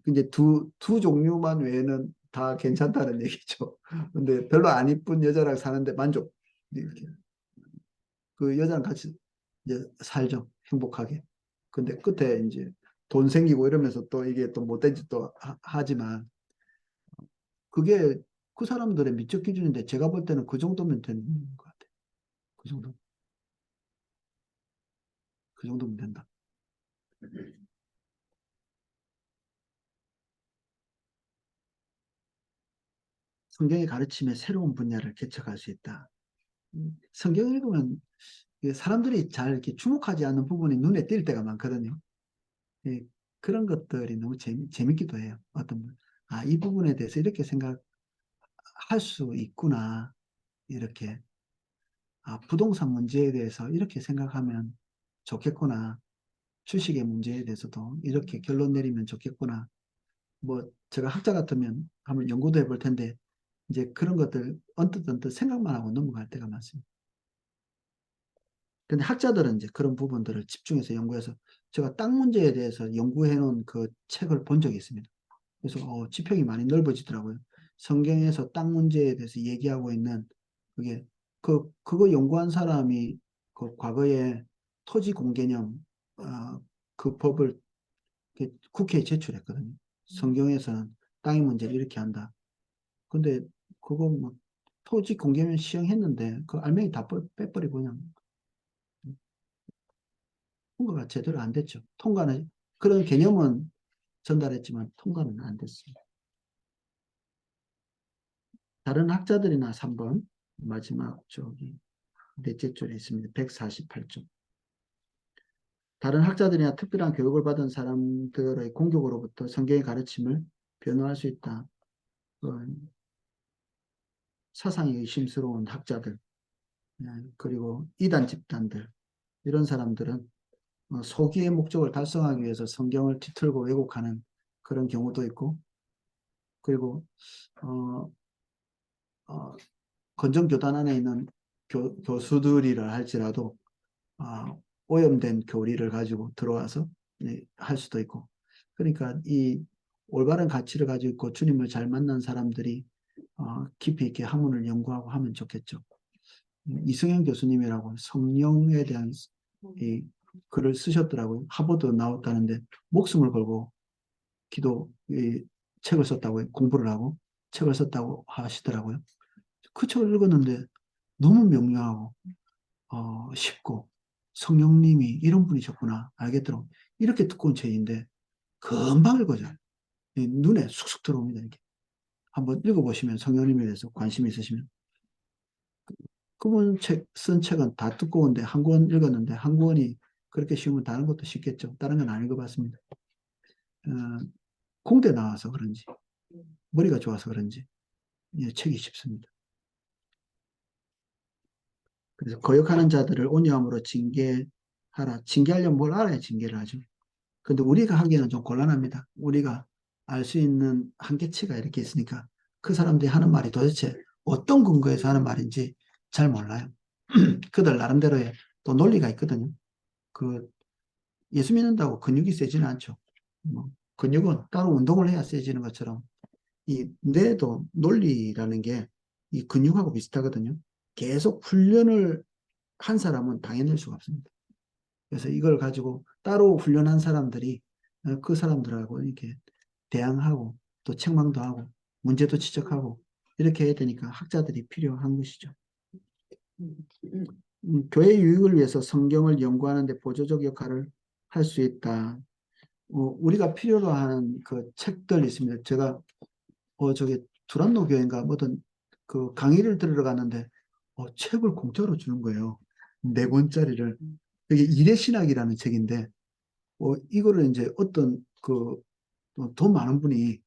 이제 두 종류만 외에는 다 괜찮다는 얘기죠. 근데 별로 안 이쁜 여자랑 사는데 만족. 이렇게. 그 여자랑 같이 이제 살죠. 행복하게. 근데 끝에 이제 돈 생기고 이러면서 또 이게 또 못된 짓도 하지만 그게 그 사람들의 미적 기준인데 제가 볼 때는 그 정도면 되는 것 같아요. 그 정도. 그 정도면 된다. 성경의 가르침에 새로운 분야를 개척할 수 있다. 성경 읽으면 사람들이 잘 이렇게 주목하지 않는 부분이 눈에 띌 때가 많거든요. 예, 그런 것들이 너무 재밌기도 해요. 어떤 분, 아, 이 부분에 대해서 이렇게 생각할 수 있구나. 이렇게. 아, 부동산 문제에 대해서 이렇게 생각하면 좋겠구나. 주식의 문제에 대해서도 이렇게 결론 내리면 좋겠구나. 뭐, 제가 학자 같으면 한번 연구도 해볼 텐데, 이제 그런 것들 언뜻 생각만 하고 넘어갈 때가 많습니다. 근데 학자들은 이제 그런 부분들을 집중해서 연구해서 제가 땅 문제에 대해서 연구해 놓은 그 책을 본 적이 있습니다. 그래서 지평이 많이 넓어지더라고요. 성경에서 땅 문제에 대해서 얘기하고 있는 그게 그거 연구한 사람이 그 과거에 토지 공개념 그 법을 국회에 제출했거든요. 성경에서는 땅의 문제를 이렇게 한다. 근데 그거 뭐 토지 공개념 시행했는데 그 알맹이 다 빼버리고 그냥 통과가 제대로 안 됐죠. 통과는 그런 개념은 전달했지만 통과는 안 됐습니다. 다른 학자들이나 3번 마지막 저기 넷째 줄에 있습니다. 148쪽. 다른 학자들이나 특별한 교육을 받은 사람들의 공격으로부터 성경의 가르침을 변호할 수 있다. 사상이 의심스러운 학자들 그리고 이단 집단들 이런 사람들은 소기의 목적을 달성하기 위해서 성경을 뒤틀고 왜곡하는 그런 경우도 있고 그리고 어, 어, 건정교단 안에 있는 교수들이라 할지라도 오염된 교리를 가지고 들어와서 할 수도 있고 그러니까 이 올바른 가치를 가지고 있고 주님을 잘 만난 사람들이 깊이 있게 학문을 연구하고 하면 좋겠죠. 이승현 교수님이라고 성령에 대한 이 글을 쓰셨더라고요. 하버드 나왔다는데 목숨을 걸고 이 책을 썼다고 공부를 하고 책을 썼다고 하시더라고요. 그 책을 읽었는데 너무 명료하고 쉽고 성령님이 이런 분이셨구나 알겠더라고. 이렇게 두꺼운 책인데 금방 읽어져요. 눈에 쑥쑥 들어옵니다. 이렇게. 한번 읽어보시면 성령님에 대해서 관심이 있으시면 그분 쓴 책은 다 두꺼운데 한 권 읽었는데 한 권이 그렇게 쉬우면 다른 것도 쉽겠죠. 다른 건 안 읽어봤습니다. 어, 공대 나와서 그런지 머리가 좋아서 그런지 책이 쉽습니다. 그래서 거역하는 자들을 온유함으로 징계하라. 징계하려면 뭘 알아야 징계를 하죠. 근데 우리가 하기에는 좀 곤란합니다. 우리가 알 수 있는 한계치가 이렇게 있으니까 그 사람들이 하는 말이 도대체 어떤 근거에서 하는 말인지 잘 몰라요. 그들 나름대로의 또 논리가 있거든요. 그 예수 믿는다고 근육이 세지는 않죠. 뭐 근육은 따로 운동을 해야 세지는 것처럼 이 뇌도 논리라는 게 이 근육하고 비슷하거든요. 계속 훈련을 한 사람은 당해낼 수가 없습니다. 그래서 이걸 가지고 따로 훈련한 사람들이 그 사람들하고 이렇게 대항하고 또 책망도 하고 문제도 지적하고 이렇게 해야 되니까 학자들이 필요한 것이죠. 교회 유익을 위해서 성경을 연구하는 데 보조적 역할을 할 수 있다. 우리가 필요로 하는 그 책들 있습니다. 제가 저기 두란노 교회인가 뭐든 그 강의를 들으러 갔는데 책을 공짜로 주는 거예요. 4권짜리를. 이게 일의 신학이라는 책인데 이거를 이제 어떤 그 돈 많은 분이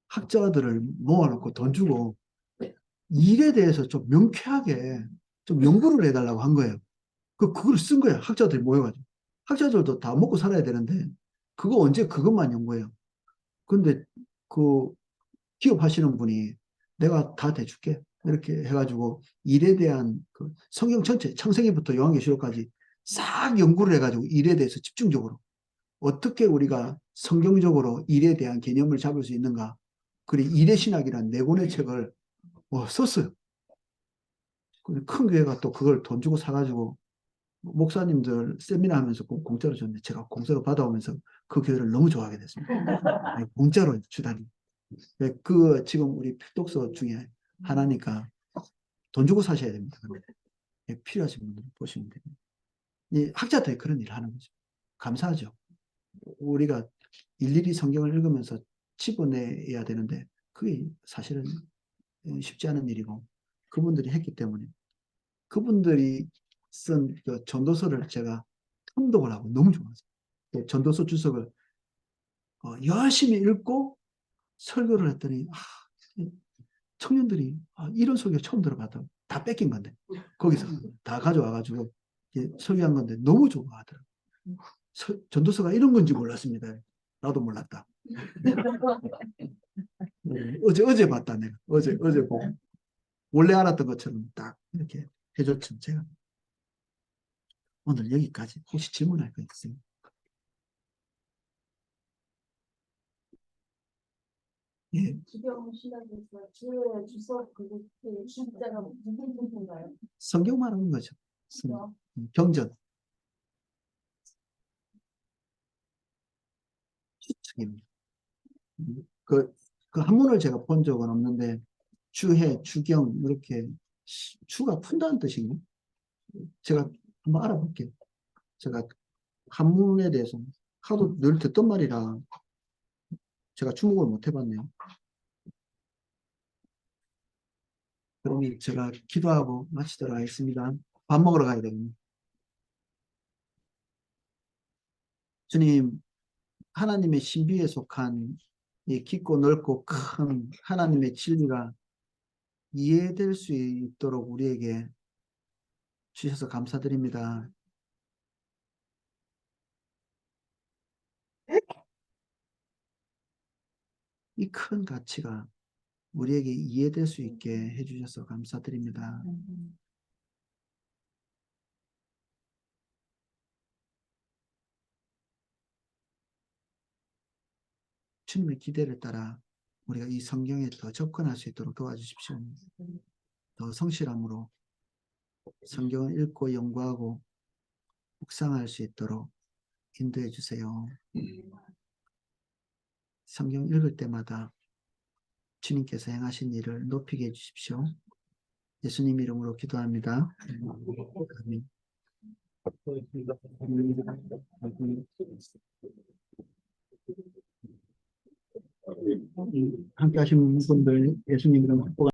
학자들을 모아놓고 돈 주고 일에 대해서 좀 명쾌하게 좀 연구를 해달라고 한 거예요. 그걸 쓴 거예요. 학자들이 모여가지고. 학자들도 다 먹고 살아야 되는데 그거 언제 그것만 연구해요. 근데 그 기업하시는 분이 내가 다 대줄게. 이렇게 해가지고 일에 대한 그 성경 전체 창세기부터 요한계시록까지 싹 연구를 해가지고 일에 대해서 집중적으로 어떻게 우리가 성경적으로 일에 대한 개념을 잡을 수 있는가. 그리고 일의 신학이라는 4권의 책을 썼어요. 큰 교회가 또 그걸 돈 주고 사가지고 목사님들 세미나 하면서 공짜로 줬는데 제가 공짜로 받아오면서 그 교회를 너무 좋아하게 됐습니다. 공짜로 주다니. 지금 우리 필독서 중에 하나니까 돈 주고 사셔야 됩니다. 필요하신 분들 보시면 됩니다. 이 학자들이 그런 일을 하는 거죠. 감사하죠. 우리가 일일이 성경을 읽으면서 집어내야 되는데 그게 사실은 쉽지 않은 일이고 그분들이 했기 때문에 그분들이 쓴 그 전도서를 제가 통독을 하고 너무 좋았어요. 전도서 주석을 열심히 읽고 설교를 했더니 청년들이 이런 설교 처음 들어봤다고 다 뺏긴 건데 거기서 다 가져와가지고 설교한 건데 너무 좋아하더라고요. 전도서가 이런 건지 몰랐습니다. 나도 몰랐다. 어제 봤다 내가. 어제 보고 원래 알았던 것처럼 딱 이렇게 해줬죠. 제가 오늘 여기까지. 혹시 질문할 거 있으세요? 예. 주경 신학에서 주의 주석 그 주자가 무슨 뜻인가요? 성경 말하는 거죠. 경전. 추측입니다. 그 한문을 제가 본 적은 없는데 주해, 주경 이렇게 추가 푼다는 뜻인가? 제가 한번 알아볼게요. 제가 한문에 대해서 하도 늘 듣던 말이라 제가 주목을 못 해봤네요. 그러면 제가 기도하고 마치도록 하겠습니다. 밥 먹으러 가야 되겠네요. 주님, 하나님의 신비에 속한 이 깊고 넓고 큰 하나님의 진리가 이해될 수 있도록 우리에게 주셔서 감사드립니다. 이 큰 가치가 우리에게 이해될 수 있게 해주셔서 감사드립니다. 주님의 기대를 따라 우리가 이 성경에 더 접근할 수 있도록 도와주십시오. 더 성실함으로 성경을 읽고 연구하고 묵상할 수 있도록 인도해 주세요. 성경 읽을 때마다 주님께서 행하신 일을 높이게 해 주십시오. 예수님 이름으로 기도합니다. 아멘. 함께 하신 분들 예수님 이름으로